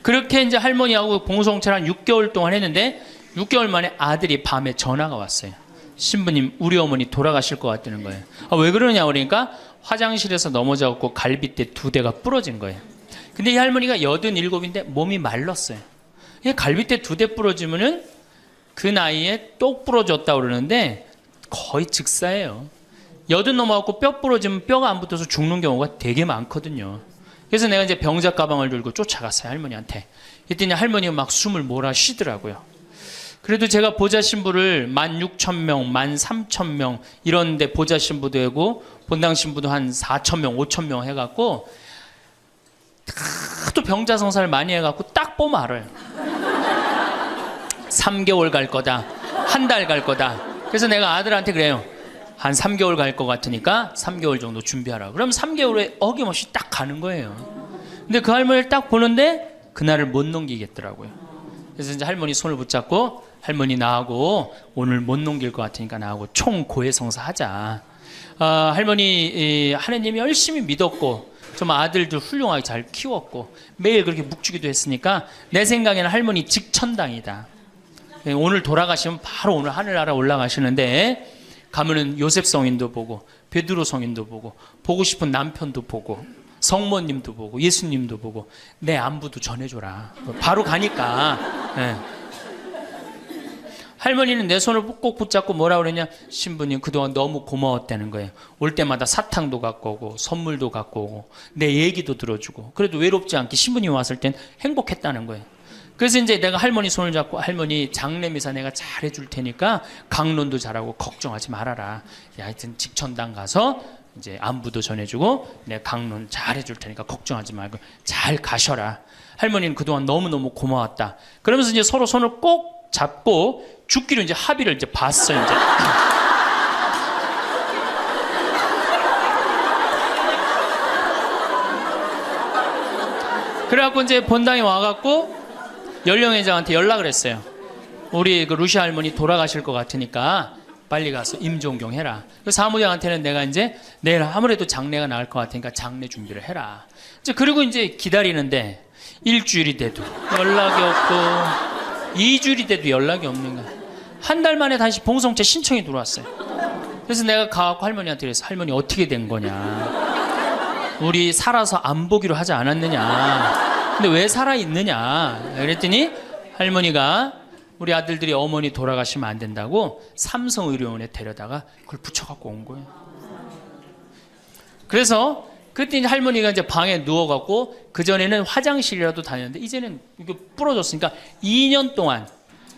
그렇게 이제 할머니하고 봉송체를 한 6개월 동안 했는데 6개월 만에 아들이 밤에 전화가 왔어요. 신부님, 우리 어머니 돌아가실 것 같다는 거예요. 왜 그러냐 그러니까 화장실에서 넘어져갖고 갈비뼈 2대가 부러진 거예요. 근데 이 할머니가 87인데 몸이 말랐어요. 갈비뼈 2대 부러지면은 그 나이에 똑 부러졌다고 그러는데 거의 즉사예요. 80 넘어갖고 뼈 부러지면 뼈가 안 붙어서 죽는 경우가 되게 많거든요. 그래서 내가 이제 병자 가방을 들고 쫓아갔어요, 할머니한테. 그랬더니 할머니가 막 숨을 몰아 쉬더라고요. 그래도 제가 보좌 신부를 16,000명, 13,000명 이런데 보좌 신부도 하고 본당 신부도 한 4,000명, 5,000명 해갖고 또 병자 성사를 많이 해갖고 딱 보면 알아요. 3개월 갈 거다, 한 달 갈 거다. 그래서 내가 아들한테 그래요. 한 3개월 갈 것 같으니까 3개월 정도 준비하라. 그럼 3개월에 어김없이 딱 가는 거예요. 근데 그 할머니를 딱 보는데 그날을 못 넘기겠더라고요. 그래서 이제 할머니 손을 붙잡고, 할머니 나하고 오늘 못 넘길 것 같으니까 나하고 총 고해성사 하자. 할머니 하느님이 열심히 믿었고 좀 아들들 훌륭하게 잘 키웠고 매일 그렇게 묵주기도 했으니까 내 생각에는 할머니 직천당이다. 오늘 돌아가시면 바로 오늘 하늘나라 올라가시는데 가면은 요셉 성인도 보고 베드로 성인도 보고 싶은 남편도 보고 성모님도 보고 예수님도 보고 내 안부도 전해줘라. 바로 가니까. 네. 할머니는 내 손을 꼭 붙잡고 뭐라 그러냐, 신부님 그동안 너무 고마웠다는 거예요. 올 때마다 사탕도 갖고 오고 선물도 갖고 오고 내 얘기도 들어주고 그래도 외롭지 않게 신부님 왔을 땐 행복했다는 거예요. 그래서 이제 내가 할머니 손을 잡고, 할머니 장례미사 내가 잘 해줄 테니까 강론도 잘하고 걱정하지 말아라. 하여튼 직천당 가서 이제 안부도 전해주고 내가 강론 잘 해줄 테니까 걱정하지 말고 잘 가셔라. 할머니는 그동안 너무너무 고마웠다. 그러면서 이제 서로 손을 꼭 잡고 죽기로 이제 합의를 이제 봤어요. 이제. 그래갖고 이제 본당에 와갖고 연령회장한테 연락을 했어요. 우리 그 루시아 할머니 돌아가실 것 같으니까 빨리 가서 임종경 해라. 그 사무장한테는 내가 이제 내일 아무래도 장례가 나을 것 같으니까 장례 준비를 해라. 이제 그리고 이제 기다리는데 일주일이 돼도 연락이 없고 2주일이 돼도 연락이 없는 거야. 한 달 만에 다시 봉송체 신청이 들어왔어요. 그래서 내가 가갖고 할머니한테 그래서, 할머니 어떻게 된 거냐, 우리 살아서 안 보기로 하지 않았느냐, 근데 왜 살아있느냐 그랬더니 할머니가 우리 아들들이 어머니 돌아가시면 안 된다고 삼성의료원에 데려다가 그걸 붙여갖고 온 거예요. 그래서 그때 이제 할머니가 이제 방에 누워갖고, 그전에는 화장실이라도 다녔는데 이제는 이게 부러졌으니까 2년 동안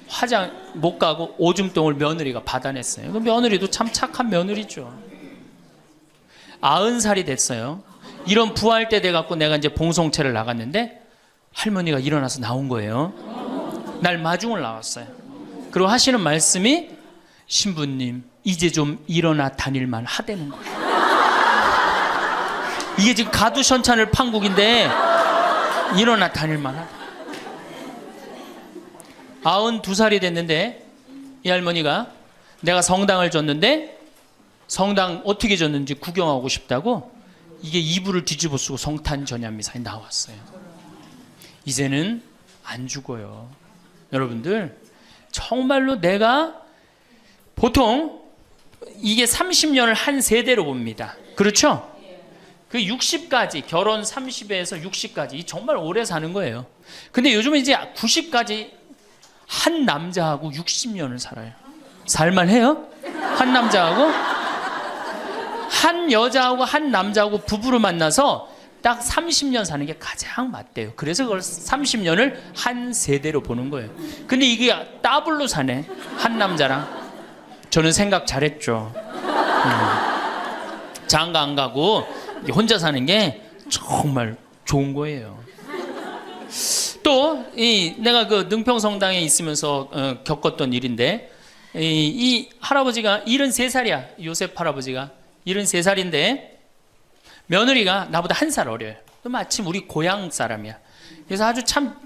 화장 못 가고 오줌똥을 며느리가 받아냈어요. 그 며느리도 참 착한 며느리죠. 90살이 됐어요. 이런 부활 때 돼갖고 내가 이제 봉송체를 나갔는데 할머니가 일어나서 나온 거예요. 날 마중을 나왔어요. 그리고 하시는 말씀이 신부님 이제 좀 일어나 다닐만 하다는 거예요. 이게 지금 가두션찬을 판국인데 일어나 다닐만 하다. 92살이 됐는데 이 할머니가 내가 성당을 줬는데 성당 어떻게 줬는지 구경하고 싶다고 이게 이불을 뒤집어 쓰고 성탄 전야미사에 나왔어요. 이제는 안 죽어요. 여러분들 정말로 내가 보통 이게 30년을 한 세대로 봅니다. 그렇죠? 그 60까지 결혼 30에서 60까지 정말 오래 사는 거예요. 근데 요즘은 이제 90까지 한 남자하고 60년을 살아요. 살만해요? 한 남자하고 한 여자하고 한 남자하고 부부로 만나서 딱 30년 사는 게 가장 맞대요. 그래서 그걸 30년을 한 세대로 보는 거예요. 근데 이게 더블로 사네. 한 남자랑. 저는 생각 잘했죠. 장가 안 가고 혼자 사는 게 정말 좋은 거예요. 또 내가 그 능평성당에 있으면서 겪었던 일인데 이 할아버지가 73살이야. 요셉 할아버지가 73살인데 며느리가 나보다 1살 어려요. 마침 우리 고향 사람이야. 그래서 아주 참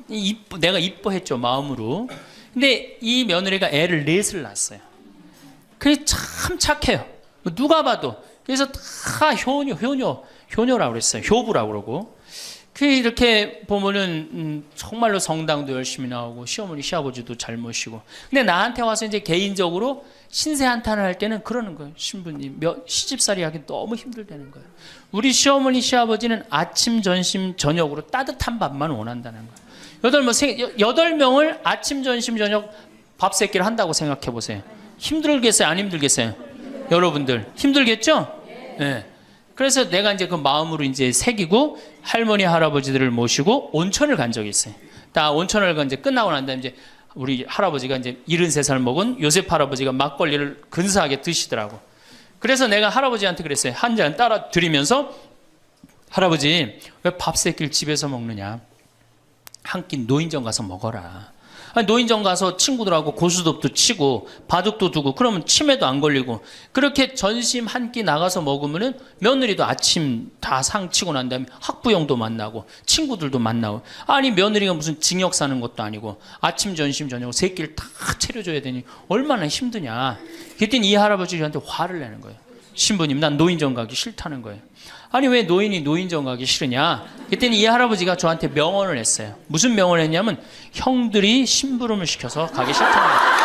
내가 이뻐했죠, 마음으로. 근데 이 며느리가 애를 4을 낳았어요. 그게 참 착해요. 누가 봐도. 그래서 다 효녀라고 그랬어요. 효부라고 그러고. 그 이렇게 보면은 정말로 성당도 열심히 나오고 시어머니 시아버지도 잘 모시고. 근데 나한테 와서 이제 개인적으로 신세 한탄을 할 때는 그러는 거예요. 신부님 시집살이 하기 너무 힘들다는 거예요. 우리 시어머니 시아버지는 아침 점심 저녁으로 따뜻한 밥만 원한다는 거예요. 8명을 아침 점심 저녁 밥 세끼를 한다고 생각해 보세요. 힘들겠어요? 안 힘들겠어요? 여러분들 힘들겠죠? 네. 그래서 내가 이제 그 마음으로 이제 새기고 할머니 할아버지들을 모시고 온천을 간 적이 있어요. 다 온천을 이제 끝나고 난 다음에 이제 우리 할아버지가 이제 73살 먹은 요셉 할아버지가 막걸리를 근사하게 드시더라고. 그래서 내가 할아버지한테 그랬어요. 한 잔 따라 드리면서 할아버지 왜 밥 세끼를 집에서 먹느냐? 한 끼 노인정 가서 먹어라. 아니, 노인정 가서 친구들하고 고스톱도 치고 바둑도 두고 그러면 치매도 안 걸리고 그렇게 전심 한 끼 나가서 먹으면은 며느리도 아침 다 상 치고 난 다음에 학부형도 만나고 친구들도 만나고 아니 며느리가 무슨 징역 사는 것도 아니고 아침 점심 저녁 세 끼를 다 차려줘야 되니 얼마나 힘드냐. 그랬더니 이 할아버지한테 화를 내는 거예요. 신부님 난 노인정 가기 싫다는 거예요. 아니 왜 노인이 노인정 가기 싫으냐. 그랬더니 이 할아버지가 저한테 명언을 했어요. 무슨 명언을 했냐면 형들이 심부름을 시켜서 가기 싫다는 거예요.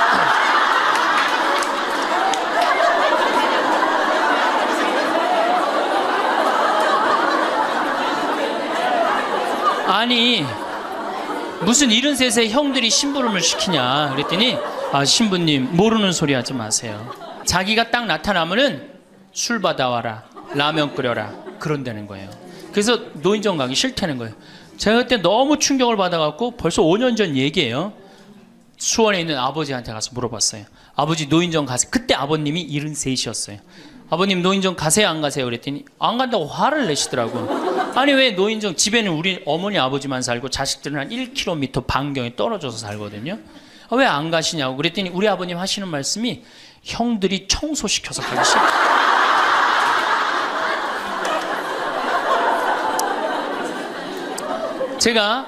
아니 무슨 73세 형들이 심부름을 시키냐. 그랬더니 아 신부님 모르는 소리 하지 마세요. 자기가 딱 나타나면은 술 받아와라 라면 끓여라 그런다는 거예요. 그래서 노인정 가기 싫다는 거예요. 제가 그때 너무 충격을 받아갖고 벌써 5년 전 얘기예요. 수원에 있는 아버지한테 가서 물어봤어요. 아버지 노인정 가세요. 그때 아버님이 73이셨어요. 아버님 노인정 가세요 안 가세요? 그랬더니 안 간다고 화를 내시더라고. 아니 왜 노인정 집에는 우리 어머니 아버지만 살고 자식들은 한 1km 반경에 떨어져서 살거든요. 왜 안 가시냐고 그랬더니 우리 아버님 하시는 말씀이 형들이 청소시켜서 가기 싫다. 제가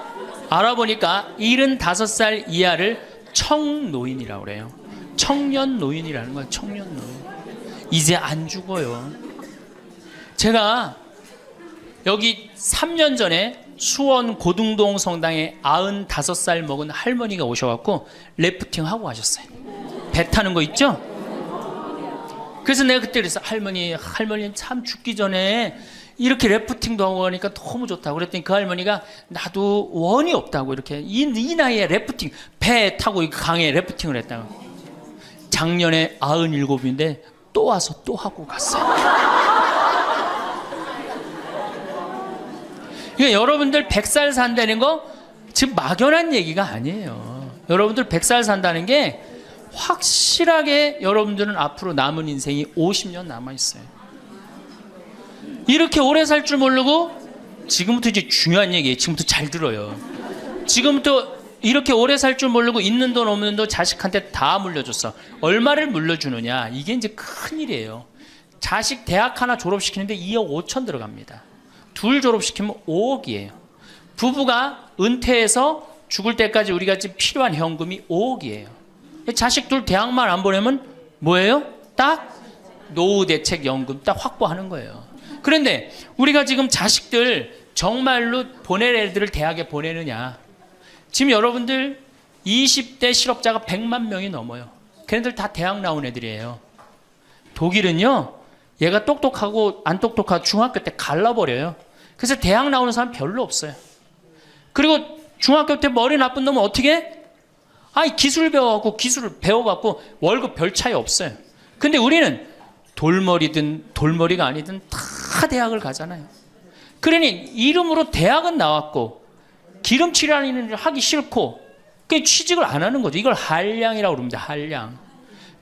알아보니까 75살 이하를 청노인이라고 그래요. 청년 노인이라는 거예요. 청년 노인. 이제 안 죽어요. 제가 여기 3년 전에 수원 고등동 성당에 95살 먹은 할머니가 오셔갖고 래프팅 하고 가셨어요. 배 타는 거 있죠? 그래서 내가 그때 그랬어. 할머니 참 죽기 전에 이렇게 래프팅도 하고 가니까 너무 좋다고 그랬더니 그 할머니가 나도 원이 없다고 이렇게 이 나이에 래프팅 배 타고 강에 래프팅을 했다고. 작년에 97인데 또 와서 또 하고 갔어요. 그러니까 여러분들 100살 산다는 거 지금 막연한 얘기가 아니에요. 여러분들 100살 산다는 게 확실하게 여러분들은 앞으로 남은 인생이 50년 남아있어요. 이렇게 오래 살 줄 모르고 지금부터 이제 중요한 얘기예요. 지금부터 잘 들어요. 지금부터 이렇게 오래 살 줄 모르고 있는 돈 없는 돈 자식한테 다 물려줬어. 얼마를 물려주느냐? 이게 이제 큰일이에요. 자식 대학 하나 졸업시키는데 2억 5천 들어갑니다. 둘 졸업시키면 5억이에요. 부부가 은퇴해서 죽을 때까지 우리가 지금 필요한 현금이 5억이에요. 자식 둘 대학만 안 보내면 뭐예요? 딱 노후 대책 연금 딱 확보하는 거예요. 그런데 우리가 지금 자식들 정말로 보낼 애들을 대학에 보내느냐? 지금 여러분들 20대 실업자가 100만 명이 넘어요. 걔네들 다 대학 나온 애들이에요. 독일은요, 얘가 똑똑하고 안 똑똑하고 중학교 때 갈라버려요. 그래서 대학 나오는 사람 별로 없어요. 그리고 중학교 때 머리 나쁜 놈은 어떻게 해? 아이, 기술 배워갖고 기술을 배워갖고 월급 별 차이 없어요. 근데 우리는 돌머리든 돌머리가 아니든 다 대학을 가잖아요. 그러니 이름으로 대학은 나왔고 기름칠하는 일을 하기 싫고 그 취직을 안 하는 거죠. 이걸 한량이라고 그럽니다. 한량.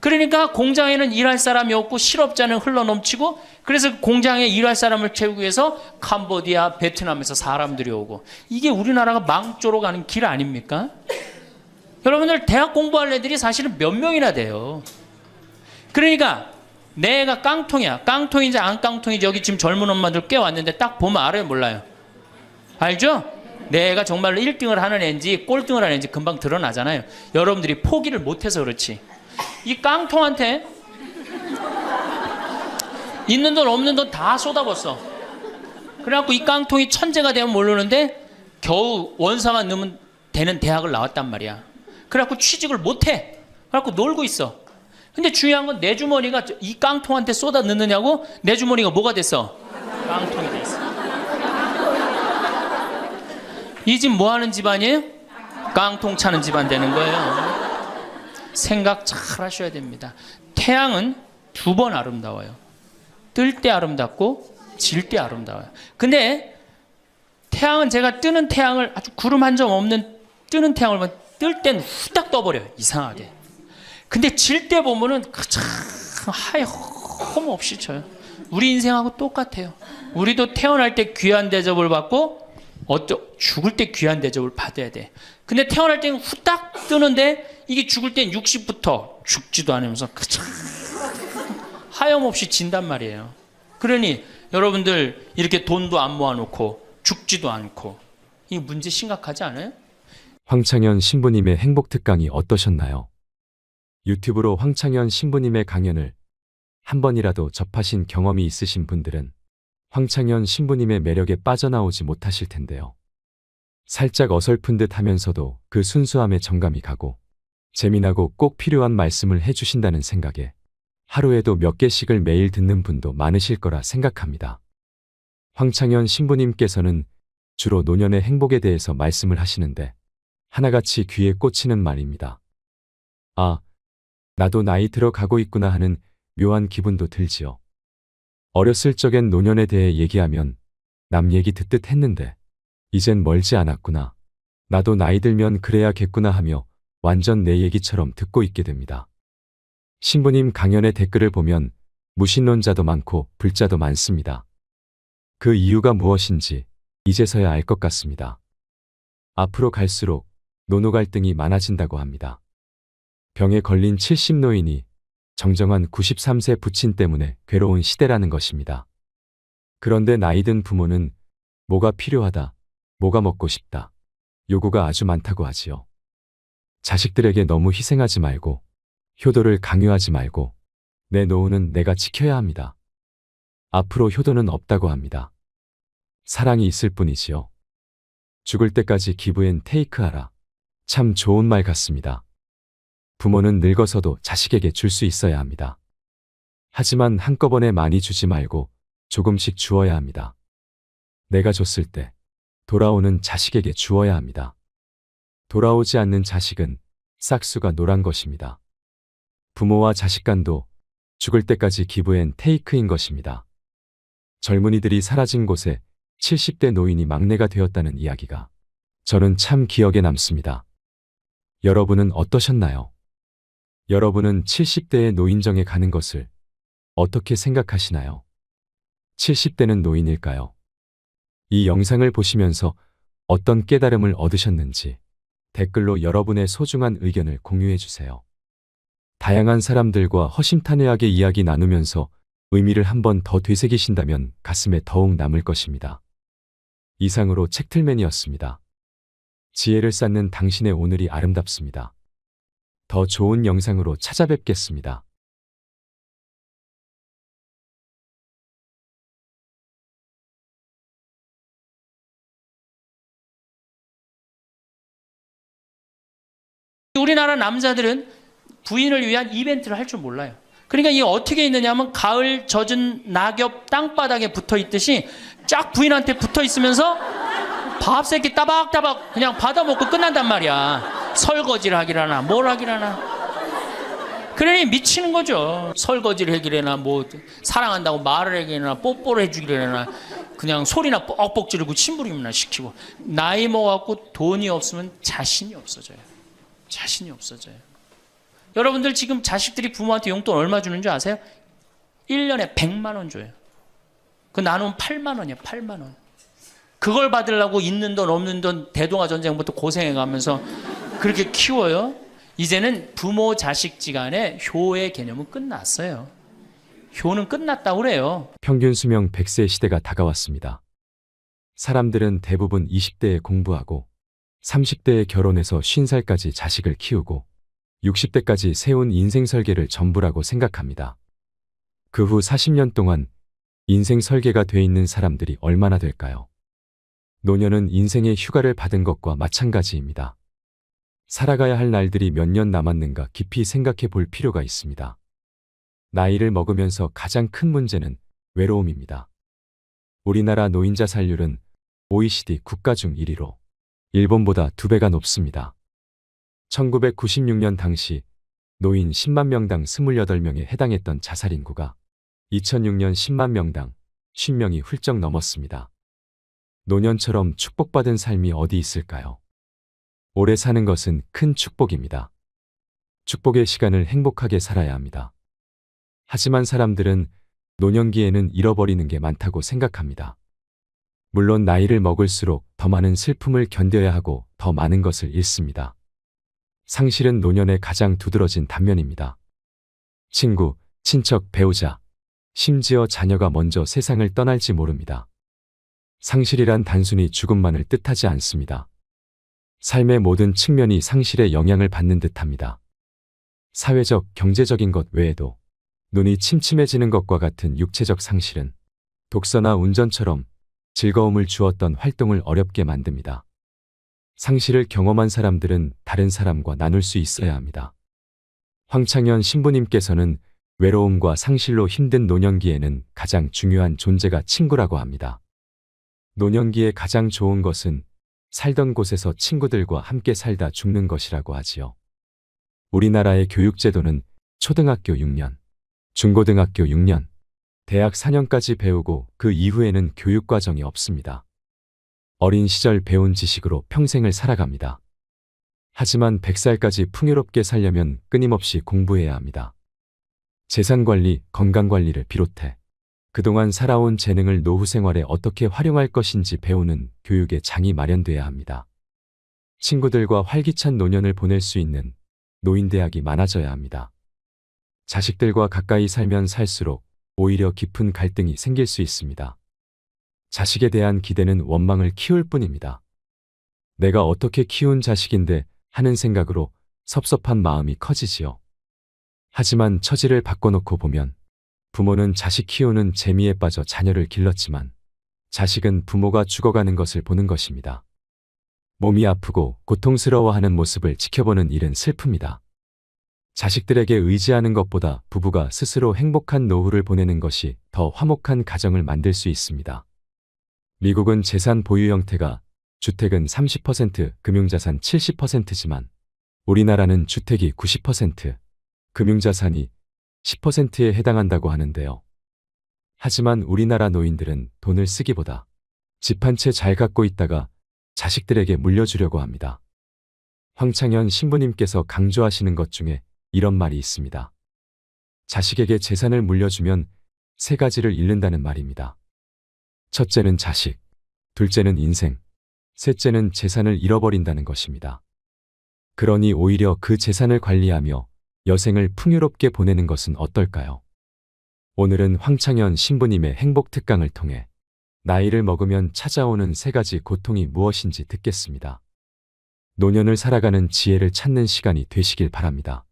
그러니까 공장에는 일할 사람이 없고 실업자는 흘러넘치고, 그래서 공장에 일할 사람을 채우기 위해서 캄보디아, 베트남에서 사람들이 오고, 이게 우리나라가 망조로 가는 길 아닙니까? 여러분들 대학 공부할 애들이 사실은 몇 명이나 돼요. 그러니까 내가 깡통이야. 깡통인지 안 깡통인지 여기 지금 젊은 엄마들 꽤 왔는데 딱 보면 알아요, 몰라요? 알죠? 내가 정말로 1등을 하는 애인지 꼴등을 하는 애인지 금방 드러나잖아요. 여러분들이 포기를 못해서 그렇지. 이 깡통한테 있는 돈 없는 돈 다 쏟아붓어. 그래갖고 이 깡통이 천재가 되면 모르는데 겨우 원사만 넣으면 되는 대학을 나왔단 말이야. 그래갖고 취직을 못해. 그래갖고 놀고 있어. 근데 중요한 건 내 주머니가 이 깡통한테 쏟아 넣느냐고. 내 주머니가 뭐가 됐어? 깡통이 됐어. 이 집 뭐 하는 집안이에요? 깡통 차는 집안 되는 거예요. 생각 잘 하셔야 됩니다. 태양은 두 번 아름다워요. 뜰 때 아름답고 질 때 아름다워요. 근데 태양은 제가 뜨는 태양을 아주 구름 한 점 없는 뜨는 태양을 보면 뜰 땐 후딱 떠버려요. 이상하게. 근데 질 때 보면은 참 하염 없이 져요. 우리 인생하고 똑같아요. 우리도 태어날 때 귀한 대접을 받고 죽을 때 귀한 대접을 받아야 돼. 근데 태어날 때는 후딱 뜨는데 이게 죽을 땐 60부터 죽지도 않으면서 참 하염없이 진단 말이에요. 그러니 여러분들 이렇게 돈도 안 모아놓고 죽지도 않고 이 문제 심각하지 않아요? 황창현 신부님의 행복 특강이 어떠셨나요? 유튜브로 황창현 신부님의 강연을 한 번이라도 접하신 경험이 있으신 분들은 황창현 신부님의 매력에 빠져나오지 못하실 텐데요. 살짝 어설픈 듯 하면서도 그 순수함에 정감이 가고 재미나고 꼭 필요한 말씀을 해주신다는 생각에 하루에도 몇 개씩을 매일 듣는 분도 많으실 거라 생각합니다. 황창현 신부님께서는 주로 노년의 행복에 대해서 말씀을 하시는데 하나같이 귀에 꽂히는 말입니다. 아, 나도 나이 들어가고 있구나 하는 묘한 기분도 들지요. 어렸을 적엔 노년에 대해 얘기하면 남 얘기 듣듯 했는데 이젠 멀지 않았구나. 나도 나이 들면 그래야겠구나 하며 완전 내 얘기처럼 듣고 있게 됩니다. 신부님 강연의 댓글을 보면 무신론자도 많고 불자도 많습니다. 그 이유가 무엇인지 이제서야 알 것 같습니다. 앞으로 갈수록 노노 갈등이 많아진다고 합니다. 병에 걸린 70노인이 정정한 93세 부친 때문에 괴로운 시대라는 것입니다. 그런데 나이든 부모는 뭐가 필요하다, 뭐가 먹고 싶다, 요구가 아주 많다고 하지요. 자식들에게 너무 희생하지 말고 효도를 강요하지 말고 내 노후는 내가 지켜야 합니다. 앞으로 효도는 없다고 합니다. 사랑이 있을 뿐이지요. 죽을 때까지 기브 앤 테이크하라. 참 좋은 말 같습니다. 부모는 늙어서도 자식에게 줄 수 있어야 합니다. 하지만 한꺼번에 많이 주지 말고 조금씩 주어야 합니다. 내가 줬을 때 돌아오는 자식에게 주어야 합니다. 돌아오지 않는 자식은 싹수가 노란 것입니다. 부모와 자식 간도 죽을 때까지 기브 앤 테이크인 것입니다. 젊은이들이 사라진 곳에 70대 노인이 막내가 되었다는 이야기가 저는 참 기억에 남습니다. 여러분은 어떠셨나요? 여러분은 70대의 노인정에 가는 것을 어떻게 생각하시나요? 70대는 노인일까요? 이 영상을 보시면서 어떤 깨달음을 얻으셨는지 댓글로 여러분의 소중한 의견을 공유해 주세요. 다양한 사람들과 허심탄회하게 이야기 나누면서 의미를 한 번 더 되새기신다면 가슴에 더욱 남을 것입니다. 이상으로 책틀맨이었습니다. 지혜를 쌓는 당신의 오늘이 아름답습니다. 더 좋은 영상으로 찾아뵙겠습니다. 우리나라 남자들은 부인을 위한 이벤트를 할 줄 몰라요. 그러니까 이게 어떻게 있느냐면 가을 젖은 낙엽 땅바닥에 붙어 있듯이 쫙 부인한테 붙어 있으면서 밥 새끼 따박따박 그냥 받아 먹고 끝난단 말이야. 설거지를 하기라나 뭘 하기라나. 그러니 미치는 거죠. 설거지를 하기라나 뭐 사랑한다고 말을 하기라나 뽀뽀를 해주기라나 그냥 소리나 뻑뻑 지르고 침부림이나 시키고. 나이 먹어갖고 돈이 없으면 자신이 없어져요. 자신이 없어져요. 여러분들 지금 자식들이 부모한테 용돈 얼마 주는 줄 아세요? 1년에 100만 원 줘요. 그 나누면 8만 원이에요. 8만 원. 그걸 받으려고 있는 돈 없는 돈 대동아 전쟁부터 고생해가면서 그렇게 키워요. 이제는 부모 자식지간의 효의 개념은 끝났어요. 효는 끝났다고 그래요. 평균 수명 100세 시대가 다가왔습니다. 사람들은 대부분 20대에 공부하고 30대에 결혼해서 50살까지 자식을 키우고 60대까지 세운 인생 설계를 전부라고 생각합니다. 그 후 40년 동안 인생 설계가 돼 있는 사람들이 얼마나 될까요? 노년은 인생의 휴가를 받은 것과 마찬가지입니다. 살아가야 할 날들이 몇 년 남았는가 깊이 생각해 볼 필요가 있습니다. 나이를 먹으면서 가장 큰 문제는 외로움입니다. 우리나라 노인 자살률은 OECD 국가 중 1위로 일본보다 2배가 높습니다. 1996년 당시 노인 10만 명당 28명에 해당했던 자살 인구가 2006년 10만 명당 50명이 훌쩍 넘었습니다. 노년처럼 축복받은 삶이 어디 있을까요? 오래 사는 것은 큰 축복입니다. 축복의 시간을 행복하게 살아야 합니다. 하지만 사람들은 노년기에는 잃어버리는 게 많다고 생각합니다. 물론 나이를 먹을수록 더 많은 슬픔을 견뎌야 하고 더 많은 것을 잃습니다. 상실은 노년의 가장 두드러진 단면입니다. 친구, 친척, 배우자, 심지어 자녀가 먼저 세상을 떠날지 모릅니다. 상실이란 단순히 죽음만을 뜻하지 않습니다. 삶의 모든 측면이 상실의 영향을 받는 듯합니다. 사회적, 경제적인 것 외에도 눈이 침침해지는 것과 같은 육체적 상실은 독서나 운전처럼 즐거움을 주었던 활동을 어렵게 만듭니다. 상실을 경험한 사람들은 다른 사람과 나눌 수 있어야 합니다. 황창현 신부님께서는 외로움과 상실로 힘든 노년기에는 가장 중요한 존재가 친구라고 합니다. 노년기에 가장 좋은 것은 살던 곳에서 친구들과 함께 살다 죽는 것이라고 하지요. 우리나라의 교육제도는 초등학교 6년, 중고등학교 6년, 대학 4년까지 배우고 그 이후에는 교육과정이 없습니다. 어린 시절 배운 지식으로 평생을 살아갑니다. 하지만 100살까지 풍요롭게 살려면 끊임없이 공부해야 합니다. 재산관리, 건강관리를 비롯해 그동안 살아온 재능을 노후 생활에 어떻게 활용할 것인지 배우는 교육의 장이 마련돼야 합니다. 친구들과 활기찬 노년을 보낼 수 있는 노인대학이 많아져야 합니다. 자식들과 가까이 살면 살수록 오히려 깊은 갈등이 생길 수 있습니다. 자식에 대한 기대는 원망을 키울 뿐입니다. 내가 어떻게 키운 자식인데 하는 생각으로 섭섭한 마음이 커지지요. 하지만 처지를 바꿔놓고 보면 부모는 자식 키우는 재미에 빠져 자녀를 길렀지만 자식은 부모가 죽어가는 것을 보는 것입니다. 몸이 아프고 고통스러워하는 모습을 지켜보는 일은 슬픕니다. 자식들에게 의지하는 것보다 부부가 스스로 행복한 노후를 보내는 것이 더 화목한 가정을 만들 수 있습니다. 미국은 재산 보유 형태가 주택은 30%, 금융자산 70%지만 우리나라는 주택이 90%, 금융자산이 10%에 해당한다고 하는데요. 하지만 우리나라 노인들은 돈을 쓰기보다 집 한 채 잘 갖고 있다가 자식들에게 물려주려고 합니다. 황창현 신부님께서 강조하시는 것 중에 이런 말이 있습니다. 자식에게 재산을 물려주면 세 가지를 잃는다는 말입니다. 첫째는 자식, 둘째는 인생, 셋째는 재산을 잃어버린다는 것입니다. 그러니 오히려 그 재산을 관리하며 여생을 풍요롭게 보내는 것은 어떨까요? 오늘은 황창현 신부님의 행복 특강을 통해 나이를 먹으면 찾아오는 3가지 고통이 무엇인지 듣겠습니다. 노년을 살아가는 지혜를 찾는 시간이 되시길 바랍니다.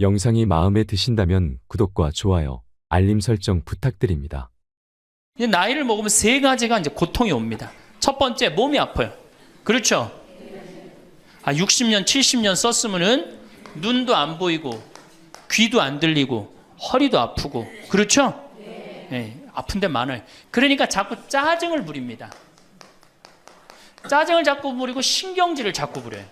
영상이 마음에 드신다면 구독과 좋아요, 알림 설정 부탁드립니다. 이제 나이를 먹으면 3가지가 이제 고통이 옵니다. 첫 번째, 몸이 아파요. 그렇죠? 60년, 70년 썼으면은 눈도 안 보이고, 귀도 안 들리고, 허리도 아프고, 그렇죠? 네, 아픈 데 많아요. 그러니까 자꾸 짜증을 부립니다. 짜증을 자꾸 부리고 신경질을 자꾸 부려요.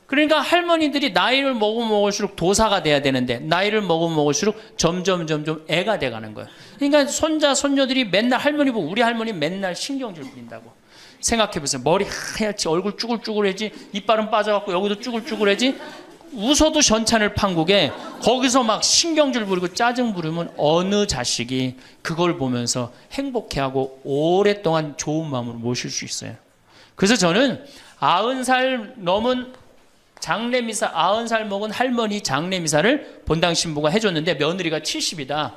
그러니까 할머니들이 나이를 먹으면 먹을수록 도사가 돼야 되는데 나이를 먹으면 먹을수록 점점 애가 돼가는 거예요. 그러니까 손자 손녀들이 맨날 할머니 보고 우리 할머니 맨날 신경질 부린다고. 생각해보세요. 머리 하얗지, 얼굴 쭈글쭈글해지, 이빨은 빠져갖고 여기도 쭈글쭈글해지. 웃어도 현찬을 판국에 거기서 막 신경질 부리고 짜증 부리면 어느 자식이 그걸 보면서 행복해하고 오랫동안 좋은 마음으로 모실 수 있어요. 그래서 저는 90살 넘은 장례미사, 90살 먹은 할머니 장례미사를 본당 신부가 해줬는데 며느리가 70이다.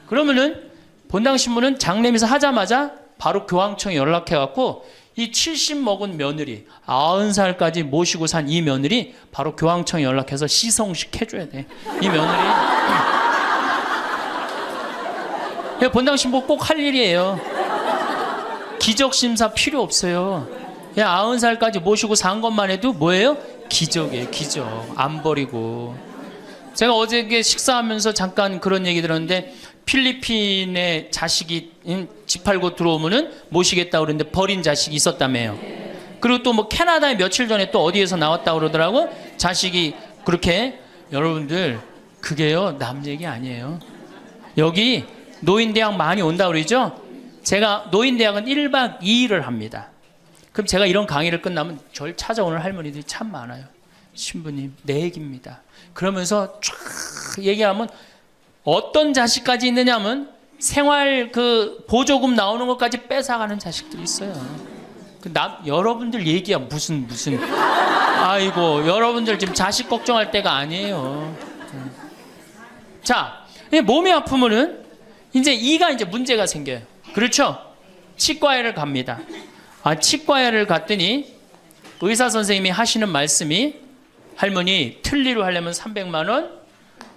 그러면은 본당 신부는 장례미사 하자마자 바로 교황청에 연락해갖고 이 70 먹은 며느리, 90살까지 모시고 산 이 며느리 바로 교황청에 연락해서 시성식 해줘야 돼. 이 며느리. 본당 신부 꼭 할 일이에요. 기적심사 필요 없어요. 90살까지 모시고 산 것만 해도 뭐예요? 기적이에요, 기적. 안 버리고. 제가 어저께 식사하면서 잠깐 그런 얘기 들었는데 필리핀에 자식이 집 팔고 들어오면은 모시겠다고 그러는데 버린 자식이 있었다며요. 그리고 또 뭐 캐나다에 며칠 전에 또 어디에서 나왔다고 그러더라고. 자식이 그렇게. 여러분들 그게요 남 얘기 아니에요. 여기 노인대학 많이 온다고 그러죠. 제가 노인대학은 1박 2일을 합니다. 그럼 제가 이런 강의를 끝나면 절 찾아오는 할머니들이 참 많아요. 신부님 내 얘기입니다. 그러면서 쫙 얘기하면 어떤 자식까지 있느냐면 생활 그 보조금 나오는 것까지 뺏어가는 자식들이 있어요. 여러분들 얘기야 무슨 아이고 여러분들 지금 자식 걱정할 때가 아니에요. 자, 몸이 아프면은 이제 이가 이제 문제가 생겨요. 그렇죠? 치과에를 갑니다. 치과에를 갔더니 의사 선생님이 하시는 말씀이 할머니 틀니로 하려면 300만 원,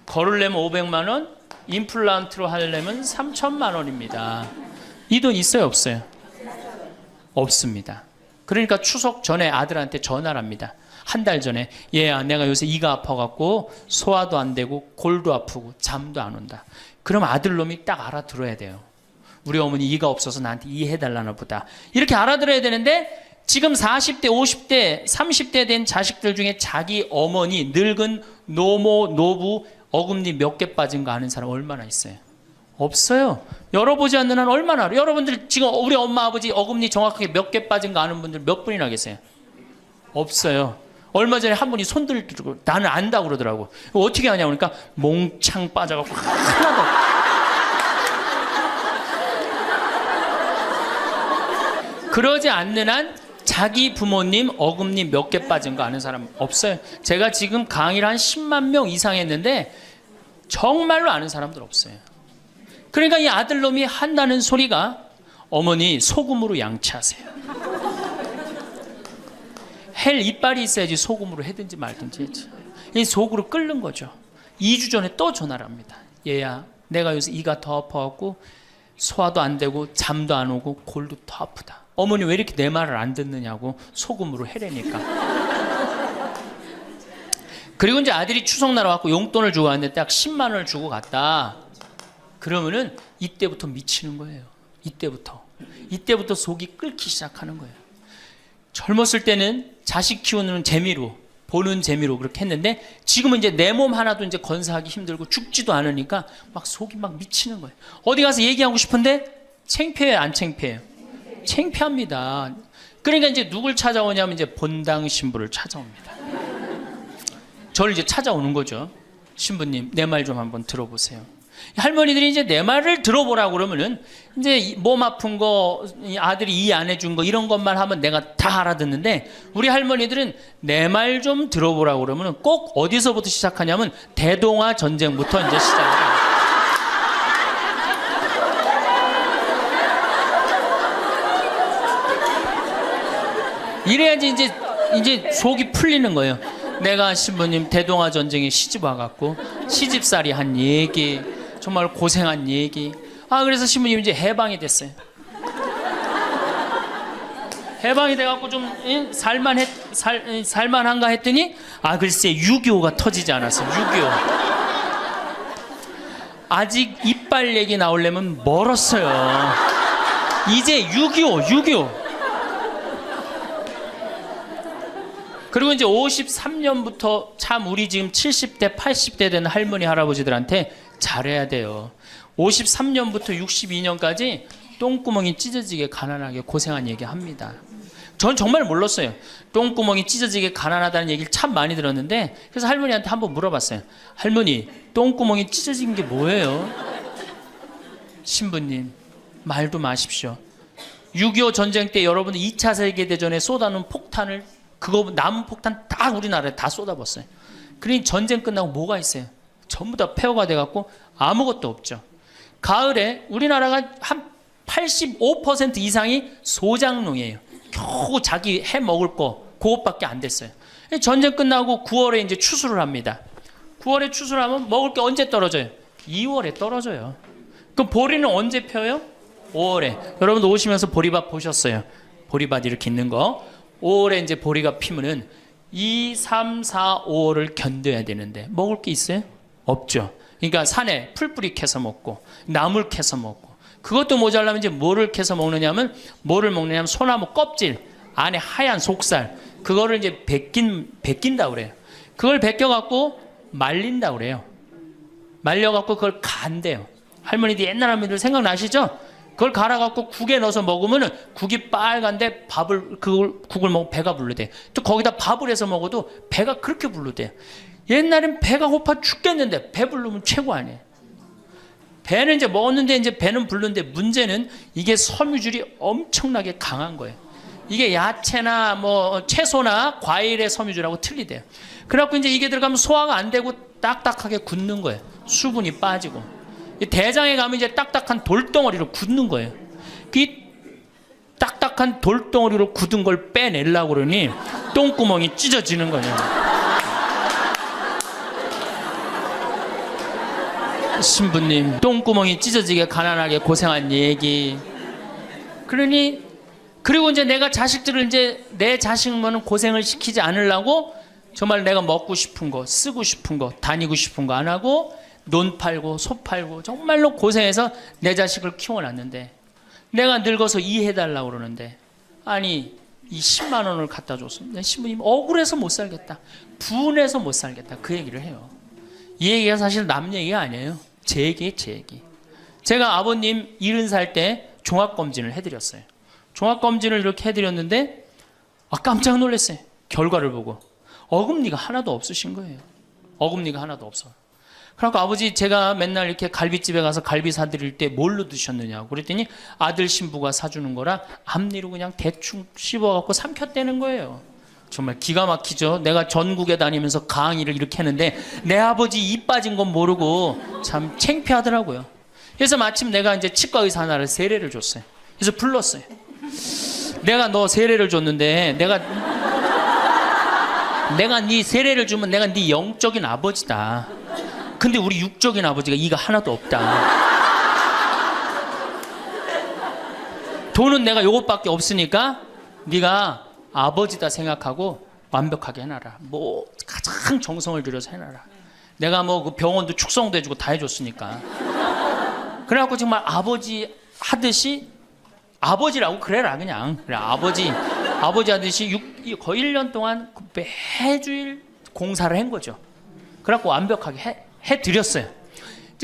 걸으려면 500만 원, 임플란트로 하려면 3천만 원입니다. 이 돈 있어요, 없어요? 없습니다. 그러니까 추석 전에 아들한테 전화를 합니다. 한 달 전에 얘야 내가 요새 이가 아파갖고 소화도 안 되고 골도 아프고 잠도 안 온다. 그럼 아들놈이 딱 알아들어야 돼요. 우리 어머니 이가 없어서 나한테 이해해달라나 보다. 이렇게 알아들어야 되는데 지금 40대, 50대, 30대 된 자식들 중에 자기 어머니, 늙은 노모, 노부, 어금니 몇 개 빠진 거 아는 사람 얼마나 있어요? 없어요. 열어보지 않는 한 얼마나 알아요? 여러분들 지금 우리 엄마, 아버지 어금니 정확하게 몇 개 빠진 거 아는 분들 몇 분이나 계세요? 없어요. 얼마 전에 한 분이 손 들고 나는 안다고 그러더라고. 어떻게 하냐고 그러니까 몽창 빠져갖고 하나도 그러지 않는 한 자기 부모님 어금니 몇 개 빠진 거 아는 사람 없어요. 제가 지금 강의를 한 10만 명 이상 했는데 정말로 아는 사람들 없어요. 그러니까 이 아들놈이 한다는 소리가 어머니 소금으로 양치하세요. 헬 이빨이 있어야지 소금으로 해든지 말든지 했지. 이 속으로 끓는 거죠. 2주 전에 또 전화를 합니다. 얘야 내가 요새 이가 더 아파갖고 소화도 안 되고 잠도 안 오고 골도 더 아프다. 어머니 왜 이렇게 내 말을 안 듣느냐고 소금으로 해래니까. 그리고 이제 아들이 추석날 와갖고 용돈을 주고 왔는데 딱 10만 원을 주고 갔다. 그러면은 이때부터 미치는 거예요. 이때부터 속이 끓기 시작하는 거예요. 젊었을 때는 자식 키우는 재미로 보는 재미로 그렇게 했는데 지금은 이제 내 몸 하나도 이제 건사하기 힘들고 죽지도 않으니까 막 속이 막 미치는 거예요. 어디 가서 얘기하고 싶은데 창피해요, 안 창피해요? 창피합니다. 그러니까 이제 누굴 찾아오냐면 이제 본당 신부를 찾아옵니다. 저를 이제 찾아오는 거죠. 신부님 내 말 좀 한번 들어보세요. 할머니들이 이제 내 말을 들어보라고 그러면은 이제 몸 아픈 거, 이 아들이 이해 안 해준 거 이런 것만 하면 내가 다 알아듣는데 우리 할머니들은 내 말 좀 들어보라고 그러면은 꼭 어디서부터 시작하냐면 대동아 전쟁부터 이제 시작해요. 이래야지 이제 속이 풀리는 거예요. 내가 신부님 대동아 전쟁에 시집 와갖고 시집살이 한 얘기, 정말 고생한 얘기. 그래서 신부님 이제 해방이 됐어요. 해방이 돼갖고 좀 살만한가 했더니 글쎄 6.25가 터지지 않았어요. 6.25 아직 이빨 얘기 나오려면 멀었어요. 이제 6.25 그리고 이제 53년부터 참 우리 지금 70대 80대 된 할머니 할아버지들한테 잘해야 돼요. 53년부터 62년까지 똥구멍이 찢어지게 가난하게 고생한 얘기 합니다. 전 정말 몰랐어요. 똥구멍이 찢어지게 가난하다는 얘기를 참 많이 들었는데 그래서 할머니한테 한번 물어봤어요. 할머니, 똥구멍이 찢어진 게 뭐예요? 신부님, 말도 마십시오. 6.25 전쟁 때 여러분 2차 세계대전에 쏟아놓은 폭탄을 그거 남은 폭탄 다 우리나라에 다 쏟아붓어요. 그러니 전쟁 끝나고 뭐가 있어요? 전부 다 폐허가 돼갖고 아무것도 없죠. 가을에 우리나라가 한 85% 이상이 소장농이에요. 겨우 자기 해 먹을 거 그것밖에 안 됐어요. 전쟁 끝나고 9월에 이제 추수를 합니다. 9월에 추수를 하면 먹을 게 언제 떨어져요? 2월에 떨어져요. 그럼 보리는 언제 펴요? 5월에. 여러분 오시면서 보리밭 보셨어요? 보리밭 이렇게 있는 거. 5월에 이제 보리가 피면은 2, 3, 4, 5월을 견뎌야 되는데 먹을 게 있어요? 없죠. 그러니까 산에 풀뿌리 캐서 먹고 나물 캐서 먹고 그것도 모자라면 이제 뭐를 캐서 먹느냐면 소나무 껍질 안에 하얀 속살 그거를 이제 벗긴다 그래요. 그걸 벗겨갖고 말린다 그래요. 말려갖고 그걸 간대요. 할머니들 옛날 할머니들 생각나시죠? 그걸 갈아갖고 국에 넣어서 먹으면은 국이 빨간데 국을 먹으면 배가 부르대. 또 거기다 밥을 해서 먹어도 배가 그렇게 부르대. 옛날엔 배가 고파 죽겠는데 배 부르면 최고 아니에요. 배는 이제 먹었는데 이제 배는 부르는데 문제는 이게 섬유질이 엄청나게 강한 거예요. 이게 야채나 뭐 채소나 과일의 섬유질하고 틀리대요. 그래갖고 이제 이게 들어가면 소화가 안 되고 딱딱하게 굳는 거예요. 수분이 빠지고. 대장에 가면 이제 딱딱한 돌덩어리로 굳는 거예요. 그 딱딱한 돌덩어리로 굳은 걸 빼내려고 그러니 똥구멍이 찢어지는 거예요. 신부님, 똥구멍이 찢어지게 가난하게 고생한 얘기. 그리고 이제 내가 자식들을 이제 내 자식만은 고생을 시키지 않으려고 정말 내가 먹고 싶은 거, 쓰고 싶은 거, 다니고 싶은 거 안 하고 논 팔고 소 팔고 정말로 고생해서 내 자식을 키워놨는데 내가 늙어서 이해해달라고 그러는데 아니 이 10만 원을 갖다 줬습니다. 신부님 억울해서 못 살겠다. 분해서 못 살겠다. 그 얘기를 해요. 이 얘기가 사실 남 얘기가 아니에요. 제 얘기예요. 제 얘기. 제가 아버님 70살 때 종합검진을 해드렸어요. 종합검진을 이렇게 해드렸는데 깜짝 놀랐어요. 결과를 보고 어금니가 하나도 없으신 거예요. 어금니가 하나도 없어. 그러니까 아버지 제가 맨날 이렇게 갈비집에 가서 갈비 사드릴 때 뭘로 드셨느냐고 그랬더니 아들 신부가 사주는 거라 앞니로 그냥 대충 씹어갖고 삼켰다는 거예요. 정말 기가 막히죠. 내가 전국에 다니면서 강의를 이렇게 했는데 내 아버지 입 빠진 건 모르고 참 창피하더라고요. 그래서 마침 내가 이제 치과 의사 하나를 세례를 줬어요. 그래서 불렀어요. 내가 너 세례를 줬는데 내가 네 세례를 주면 내가 네 영적인 아버지다. 근데 우리 육적인 아버지가 이가 하나도 없다. 돈은 내가 요것밖에 없으니까 네가 아버지다 생각하고 완벽하게 해놔라. 뭐 가장 정성을 들여서 해놔라. 내가 뭐 그 병원도 축성도 해주고 다 해줬으니까. 그래갖고 정말 아버지 하듯이 아버지라고 그래라 그냥. 그래 아버지 하듯이 거의 1년 동안 매주일 공사를 한 거죠. 그래갖고 완벽하게 해드렸어요.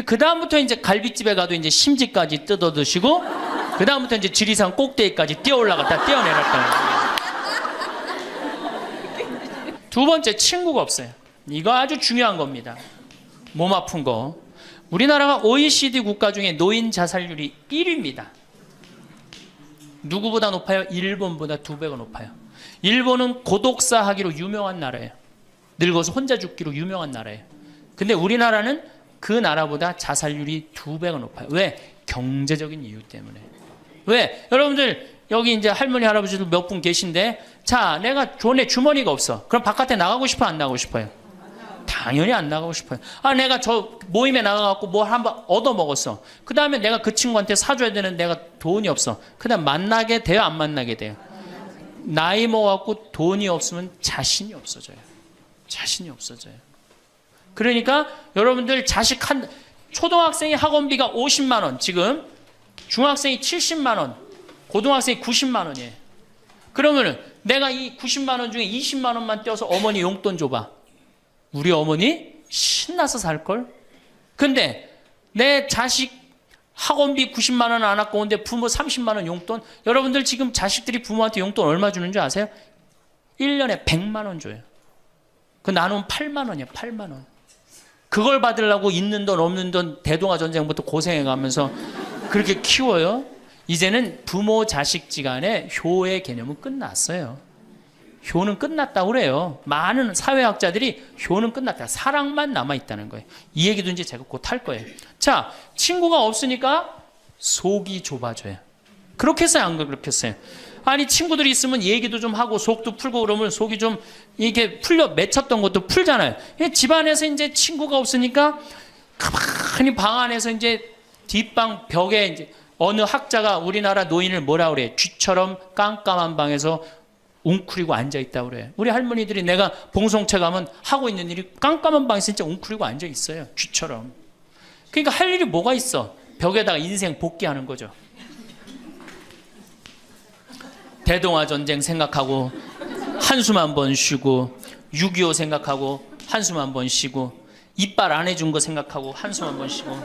그 다음부터 이제 갈비집에 가도 이제 심지까지 뜯어 드시고, 그 다음부터 이제 지리산 꼭대기까지 뛰어 올라갔다 떼어내렸다. 두 번째, 친구가 없어요. 이거 아주 중요한 겁니다. 몸 아픈 거. 우리나라가 OECD 국가 중에 노인 자살률이 1위입니다. 누구보다 높아요? 일본보다 2배가 높아요. 일본은 고독사 하기로 유명한 나라예요. 늙어서 혼자 죽기로 유명한 나라예요. 근데 우리나라는 그 나라보다 자살률이 2배가 높아요. 왜? 경제적인 이유 때문에. 왜? 여러분들 여기 이제 할머니 할아버지들 몇 분 계신데, 자, 내가 돈에 주머니가 없어. 그럼 바깥에 나가고 싶어, 안 나가고 싶어요? 당연히 안 나가고 싶어요. 아, 내가 저 모임에 나가갖고 뭐 한번 얻어 먹었어. 그 다음에 내가 그 친구한테 사줘야 되는 내가 돈이 없어. 그 다음 만나게 돼요, 안 만나게 돼요? 나이 먹어갖고 돈이 없으면 자신이 없어져요. 자신이 없어져요. 그러니까 여러분들 자식 초등학생이 학원비가 50만 원, 지금 중학생이 70만 원, 고등학생이 90만 원이에요. 그러면은 내가 이 90만 원 중에 20만 원만 떼어서 어머니 용돈 줘봐. 우리 어머니 신나서 살걸? 근데 내 자식 학원비 90만 원 안 아까운데 부모 30만 원 용돈? 여러분들 지금 자식들이 부모한테 용돈 얼마 주는 줄 아세요? 1년에 100만 원 줘요. 그 나누면 8만 원이야, 8만 원. 그걸 받으려고 있는 돈 없는 돈 대동아 전쟁부터 고생해가면서 그렇게 키워요? 이제는 부모 자식지간의 효의 개념은 끝났어요. 효는 끝났다고 그래요. 많은 사회학자들이 효는 끝났다. 사랑만 남아있다는 거예요. 이 얘기도 이제 제가 곧 할 거예요. 자, 친구가 없으니까 속이 좁아져요. 그렇게 했어요, 안 그렇겠어요? 아니, 친구들이 있으면 얘기도 좀 하고 속도 풀고 그러면 속이 좀 이렇게 풀려 맺혔던 것도 풀잖아요. 집안에서 이제 친구가 없으니까 가만히 방 안에서 이제 뒷방 벽에 이제 어느 학자가 우리나라 노인을 뭐라 그래? 쥐처럼 깜깜한 방에서 웅크리고 앉아있다고 그래요. 우리 할머니들이 내가 봉송체 가면 하고 있는 일이 깜깜한 방에서 진짜 웅크리고 앉아있어요. 쥐처럼. 그러니까 할 일이 뭐가 있어? 벽에다가 인생 복귀하는 거죠. 대동아 전쟁 생각하고 한숨 한 번 쉬고 6.25 생각하고 한숨 한 번 쉬고 이빨 안 해준 거 생각하고 한숨 한 번 쉬고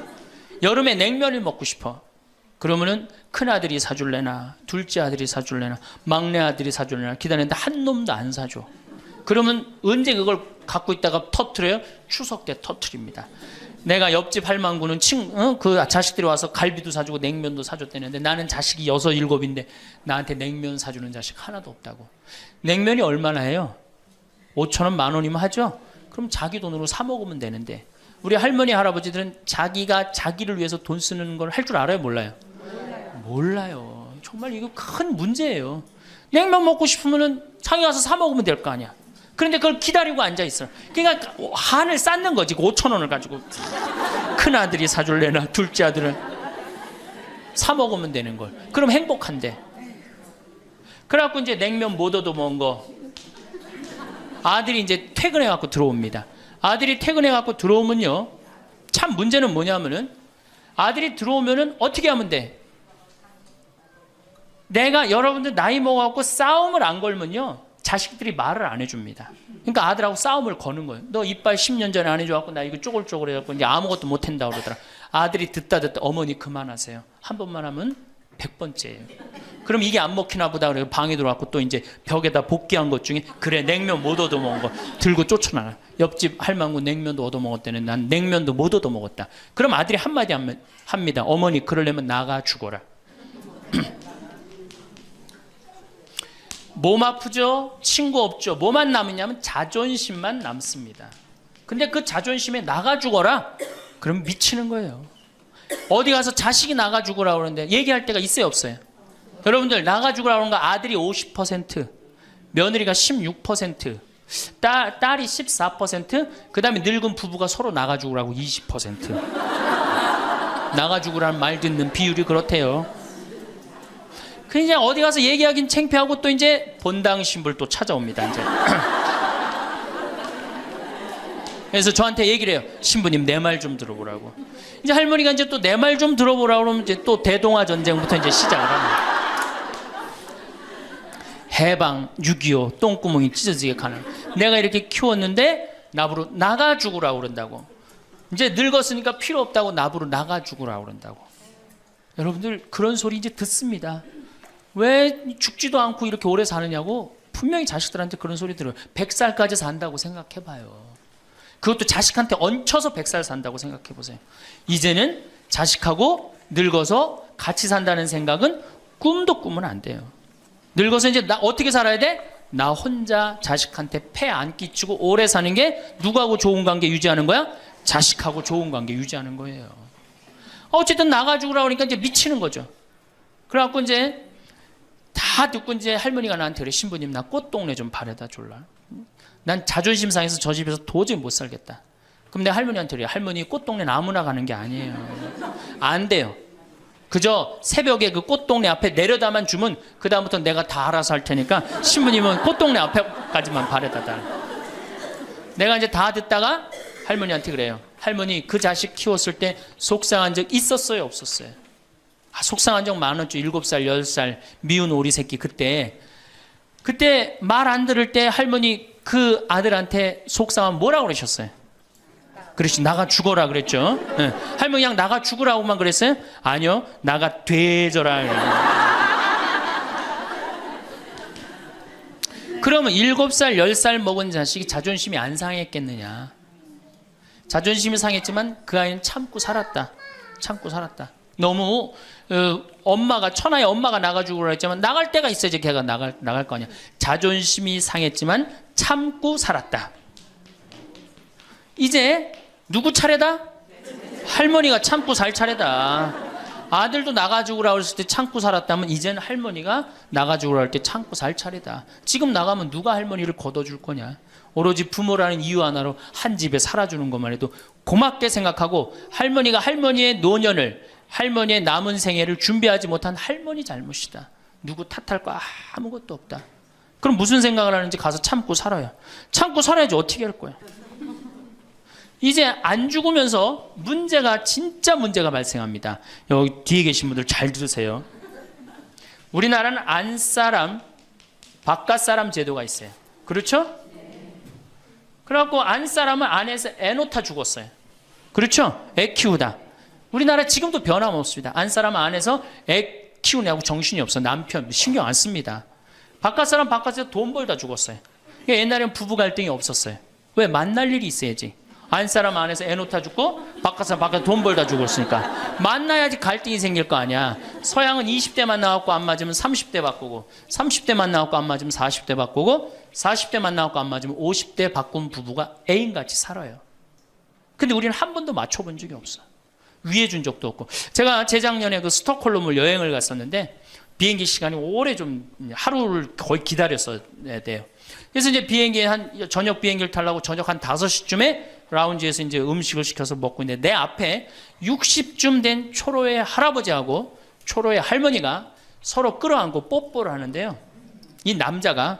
여름에 냉면을 먹고 싶어. 그러면은 큰아들이 사줄래나 둘째 아들이 사줄래나 막내 아들이 사줄래나 기다리는데 한 놈도 안 사줘. 그러면 언제 그걸 갖고 있다가 터트려요? 추석 때 터트립니다. 내가 옆집 할망구는 그 자식들이 와서 갈비도 사주고 냉면도 사줬다는데 나는 자식이 6, 7인데 나한테 냉면 사주는 자식 하나도 없다고. 냉면이 얼마나 해요? 5,000원, 10,000원이면 하죠? 그럼 자기 돈으로 사 먹으면 되는데 우리 할머니 할아버지들은 자기가 자기를 위해서 돈 쓰는 걸 할 줄 알아요, 몰라요? 몰라요. 정말 이거 큰 문제예요. 냉면 먹고 싶으면은 상에 가서 사 먹으면 될 거 아니야. 그런데 그걸 기다리고 앉아 있어. 그러니까 한을 쌓는 거지. 5,000원을 가지고 큰 아들이 사줄래나 둘째 아들은 사 먹으면 되는 걸. 그럼 행복한데. 그래갖고 이제 냉면 못 얻어 먹은 거 아들이 이제 퇴근해 갖고 들어옵니다. 아들이 퇴근해 갖고 들어오면요, 참 문제는 뭐냐면은 아들이 들어오면은 어떻게 하면 돼? 내가 여러분들 나이 먹어갖고 싸움을 안 걸면요 자식들이 말을 안 해줍니다. 그러니까 아들하고 싸움을 거는 거예요. 너 이빨 10년 전에 안 해줘갖고 나 이거 쪼글쪼글 해갖고 이제 아무것도 못한다 그러더라. 아들이 듣다 어머니 그만하세요. 한 번만 하면 100번째예요. 그럼 이게 안 먹히나 보다 그래서 방에 들어왔고 또 이제 벽에다 복귀한 것 중에 그래 냉면 못 얻어 먹은 거 들고 쫓아나가. 옆집 할망구 냉면도 얻어 먹었다는 난 냉면도 못 얻어 먹었다. 그럼 아들이 한마디 합니다. 어머니 그러려면 나가 죽어라. 몸 아프죠? 친구 없죠? 뭐만 남으냐면 자존심만 남습니다. 근데 그 자존심에 나가 죽어라? 그럼 미치는 거예요. 어디 가서 자식이 나가 죽으라 그러는데 얘기할 때가 있어요, 없어요? 여러분들 나가 죽으라 그러는 거 아들이 50%, 며느리가 16%, 딸이 14%, 그 다음에 늙은 부부가 서로 나가 죽으라고 20%. 나가 죽으라는 말 듣는 비율이 그렇대요. 그냥 어디 가서 얘기하긴 창피하고 또 이제 본당 신부를 또 찾아옵니다. 이제. 그래서 저한테 얘기를 해요. 신부님 내 말 좀 들어보라고. 이제 할머니가 이제 또 내 말 좀 들어보라고 그러면 이제 또 대동아 전쟁부터 이제 시작을 합니다. 해방, 6.25, 똥구멍이 찢어지게 가는. 내가 이렇게 키웠는데 나부로 나가 죽으라고 그런다고. 이제 늙었으니까 필요 없다고 나부로 나가 죽으라고 그런다고. 여러분들 그런 소리 이제 듣습니다. 왜 죽지도 않고 이렇게 오래 사느냐고 분명히 자식들한테 그런 소리 들어요. 100살까지 산다고 생각해봐요. 그것도 자식한테 얹혀서 100살 산다고 생각해 보세요. 이제는 자식하고 늙어서 같이 산다는 생각은 꿈도 꾸면 안 돼요. 늙어서 이제 나 어떻게 살아야 돼? 나 혼자 자식한테 폐 안 끼치고 오래 사는 게 누구하고 좋은 관계 유지하는 거야? 자식하고 좋은 관계 유지하는 거예요. 어쨌든 나가 죽으라고 그러니까 이제 미치는 거죠. 그래갖고 이제 다 듣고 이제 할머니가 나한테 그래. 신부님 나 꽃동네 좀 바래다 줄라. 난 자존심 상해서 저 집에서 도저히 못 살겠다. 그럼 내가 할머니한테 그래. 할머니 꽃동네 아무나 가는 게 아니에요. 안 돼요. 그저 새벽에 그 꽃동네 앞에 내려다만 주면 그 다음부터 내가 다 알아서 할 테니까 신부님은 꽃동네 앞에까지만 바래다 달. 내가 이제 다 듣다가 할머니한테 그래요. 할머니 그 자식 키웠을 때 속상한 적 있었어요 없었어요? 속상한 적 많았죠. 7살 10살 미운 오리 새끼 그때 말 안 들을 때 할머니 그 아들한테 속상하면 뭐라고 그러셨어요? 그렇지 나가 죽어라 그랬죠. 네. 할머니 그냥 나가 죽으라고만 그랬어요? 아니요 나가 되져라. 그러면 7살 10살 먹은 자식이 자존심이 안 상했겠느냐. 자존심이 상했지만 그 아이는 참고 살았다. 너무 엄마가 천하의 엄마가 나가 죽으라 했지만 나갈 때가 있어야지 걔가 나갈 거 아니야. 자존심이 상했지만 참고 살았다. 이제 누구 차례다? 할머니가 참고 살 차례다. 아들도 나가 죽으라 그랬을 때 참고 살았다면 이제는 할머니가 나가 죽으라 할 때 참고 살 차례다. 지금 나가면 누가 할머니를 걷어줄 거냐. 오로지 부모라는 이유 하나로 한 집에 살아주는 것만 해도 고맙게 생각하고 할머니가 할머니의 노년을 할머니의 남은 생애를 준비하지 못한 할머니 잘못이다. 누구 탓할 거 아무것도 없다. 그럼 무슨 생각을 하는지 가서 참고 살아요. 참고 살아야지 어떻게 할 거야. 이제 안 죽으면서 진짜 문제가 발생합니다. 여기 뒤에 계신 분들 잘 들으세요. 우리나라는 안사람, 바깥사람 제도가 있어요. 그렇죠? 그래갖고 안사람은 안에서 애 놓다 죽었어요. 그렇죠? 애 키우다. 우리나라 지금도 변함없습니다. 안사람은 안에서 애 키우냐고 정신이 없어. 남편 신경 안 씁니다. 바깥사람 바깥에서 돈 벌다 죽었어요. 옛날에는 부부 갈등이 없었어요. 왜? 만날 일이 있어야지. 안사람 안에서 애 놓다 죽고 바깥사람 바깥에서 돈 벌다 죽었으니까 만나야지 갈등이 생길 거 아니야. 서양은 20대만 나왔고 안 맞으면 30대 바꾸고 30대만 나왔고 안 맞으면 40대 바꾸고 40대만 나왔고 안 맞으면 50대 바꾼 부부가 애인같이 살아요. 근데 우리는 한 번도 맞춰본 적이 없어. 위해 준 적도 없고. 제가 재작년에 그 스톡홀름을 여행을 갔었는데 비행기 시간이 오래 좀 하루를 거의 기다렸어야 돼요. 그래서 이제 저녁 비행기를 타려고 저녁 한 5시쯤에 라운지에서 이제 음식을 시켜서 먹고 있는데 내 앞에 60쯤 된 초로의 할아버지하고 초로의 할머니가 서로 끌어안고 뽀뽀를 하는데요. 이 남자가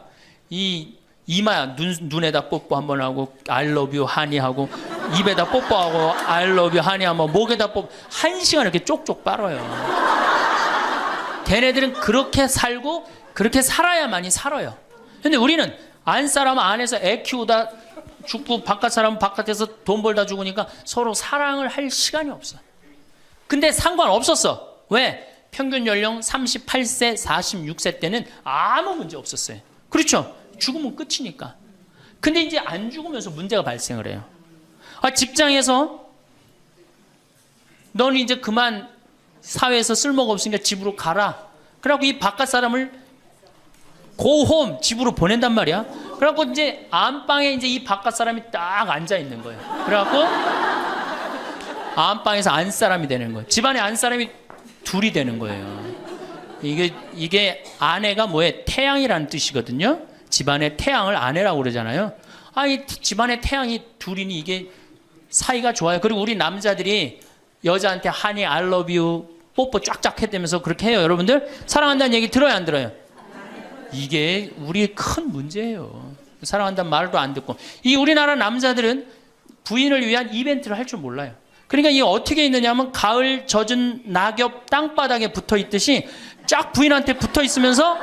이 이마 눈에다 뽀뽀 한번 하고 I love you 하니 하고 입에다 뽀뽀하고 I love you 하니 하고 목에다 뽀뽀 1시간 이렇게 쪽쪽 빨아요. 걔네들은 그렇게 살고 그렇게 살아야만이 살아요. 근데 우리는 안사람은 안에서 애 키우다 죽고 바깥사람은 바깥에서 돈 벌다 죽으니까 서로 사랑을 할 시간이 없어. 근데 상관없었어. 왜? 평균 연령 38세 46세 때는 아무 문제 없었어요. 그렇죠? 죽으면 끝이니까. 근데 이제 안 죽으면서 문제가 발생을 해요. 직장에서 너는 이제 그만 사회에서 쓸모가 없으니까 집으로 가라. 그래갖고 이 바깥 사람을 고홈 집으로 보낸단 말이야. 그래갖고 이제 안방에 이제 이 바깥 사람이 딱 앉아 있는 거예요. 그래갖고 안방에서 안 사람이 되는 거예요. 집안에 안 사람이 둘이 되는 거예요. 이게 아내가 뭐에 태양이라는 뜻이거든요. 집안의 태양을 아내라고 그러잖아요. 이 집안의 태양이 둘이니 이게 사이가 좋아요. 그리고 우리 남자들이 여자한테 하니 I love you 뽀뽀 쫙쫙 했다면서 그렇게 해요. 여러분들 사랑한다는 얘기 들어요 안 들어요? 이게 우리의 큰 문제예요. 사랑한다는 말도 안 듣고. 이 우리나라 남자들은 부인을 위한 이벤트를 할 줄 몰라요. 그러니까 이게 어떻게 있느냐 하면 가을 젖은 낙엽 땅바닥에 붙어 있듯이 쫙 부인한테 붙어 있으면서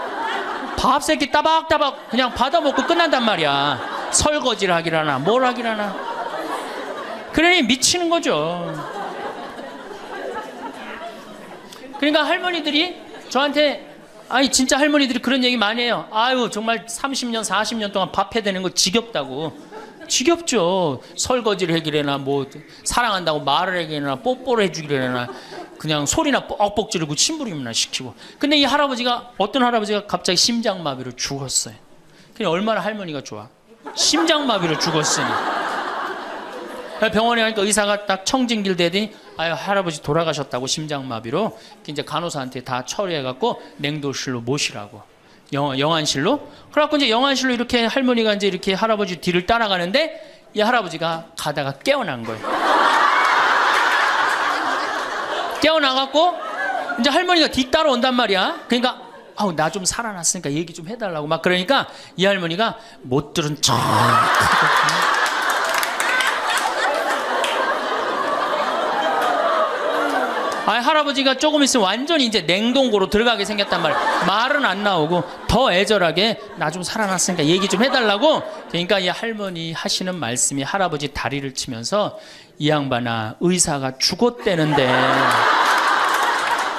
밥 새끼 따박따박 그냥 받아먹고 끝난단 말이야. 설거지를 하기라나 뭘 하기라나. 그러니 미치는 거죠. 그러니까 할머니들이 저한테 진짜 할머니들이 그런 얘기 많이 해요. 아유 정말 30년 40년 동안 밥 해대는 거 지겹다고. 지겹죠. 설거지를 해기래나 뭐 사랑한다고 말을 해기래나 뽀뽀를 해주기래나 그냥 소리나 뻑뻑 지르고 심부름이나 시키고. 근데 이 할아버지가, 어떤 할아버지가 갑자기 심장마비로 죽었어요. 그냥 얼마나 할머니가 좋아. 심장마비로 죽었으니. 병원에 가니까 의사가 딱 청진길 대더니 아유 할아버지 돌아가셨다고, 심장마비로. 이제 간호사한테 다 처리해갖고 냉도실로 모시라고, 영안실로. 그래갖고 이제 영안실로 이렇게 할머니가 이제 이렇게 할아버지 뒤를 따라가는데 이 할아버지가 가다가 깨어난 거예요. 깨어나갖고 이제 할머니가 뒤 따라온단 말이야. 그러니까 아우 나 좀 살아났으니까 얘기 좀 해달라고 막 그러니까 이 할머니가 못 들은 척. 아, 할아버지가 조금 있으면 완전히 이제 냉동고로 들어가게 생겼단 말이야. 말은 안 나오고 더 애절하게 나 좀 살아났으니까 얘기 좀 해달라고. 그러니까 이 할머니 하시는 말씀이 할아버지 다리를 치면서 이 양반아 의사가 죽었대는데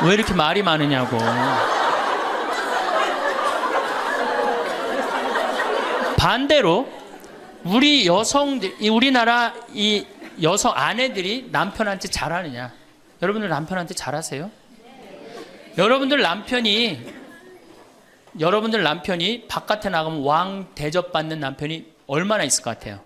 왜 이렇게 말이 많으냐고. 반대로 우리 여성들, 우리나라 이 여성 아내들이 남편한테 잘하느냐? 여러분들 남편한테 잘하세요? 여러분들 남편이 바깥에 나가면 왕 대접받는 남편이 얼마나 있을 것 같아요?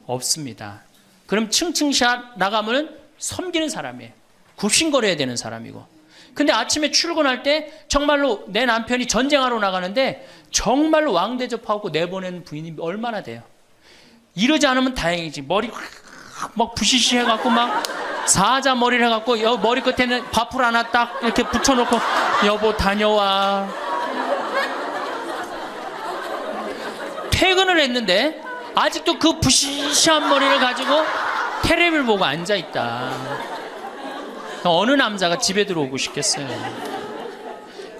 없습니다. 그럼 층층샷 나가면 섬기는 사람이에요. 굽신거려야 되는 사람이고. 근데 아침에 출근할 때 정말로 내 남편이 전쟁하러 나가는데 정말로 왕 대접하고 내보낸 부인이 얼마나 돼요? 이러지 않으면 다행이지. 머리 막 부시시 해갖고 막 사자 머리를 해갖고 머리 끝에는 밥풀 하나 딱 이렇게 붙여놓고 여보 다녀와. 퇴근을 했는데 아직도 그 부시시한 머리를 가지고 테레비를 보고 앉아있다. 어느 남자가 집에 들어오고 싶겠어요.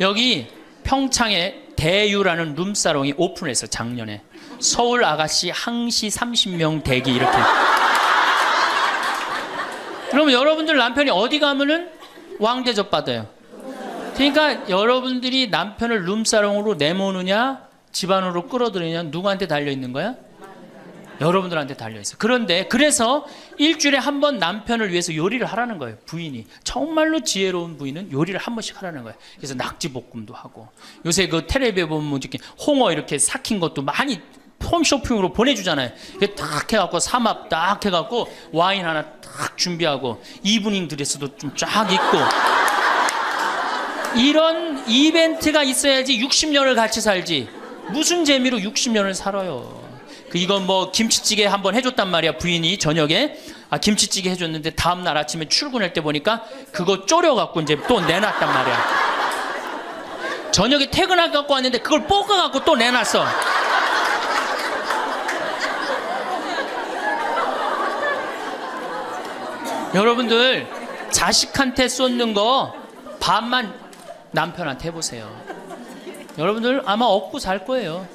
여기 평창에 대유라는 룸사롱이 오픈했어 작년에. 서울 아가씨 항시 30명 대기 이렇게. 그러면 여러분들 남편이 어디 가면은 왕대접 받아요. 그러니까 여러분들이 남편을 룸사롱으로 내모느냐 집안으로 끌어들이냐 누구한테 달려있는 거야? 여러분들한테 달려있어요. 그런데 그래서 일주일에 한 번 남편을 위해서 요리를 하라는 거예요. 부인이 정말로 지혜로운 부인은 요리를 한 번씩 하라는 거예요. 그래서 낙지볶음도 하고 요새 그 텔레비에 보면 이렇게 홍어 이렇게 삭힌 것도 많이 홈쇼핑으로 보내주잖아요. 딱 해갖고 삼합 딱 해갖고 와인 하나 딱 준비하고 이브닝 드레스도 좀 쫙 입고 이런 이벤트가 있어야지 60년을 같이 살지. 무슨 재미로 60년을 살아요. 이건 뭐 김치찌개 한번 해줬단 말이야. 부인이 저녁에 김치찌개 해줬는데 다음날 아침에 출근할 때 보니까 그거 졸여갖고 이제 또 내놨단 말이야. 저녁에 퇴근해갖고 왔는데 그걸 볶아갖고 또 내놨어. 여러분들 자식한테 쏟는 거 반만 남편한테 해보세요. 여러분들 아마 얻고 살 거예요.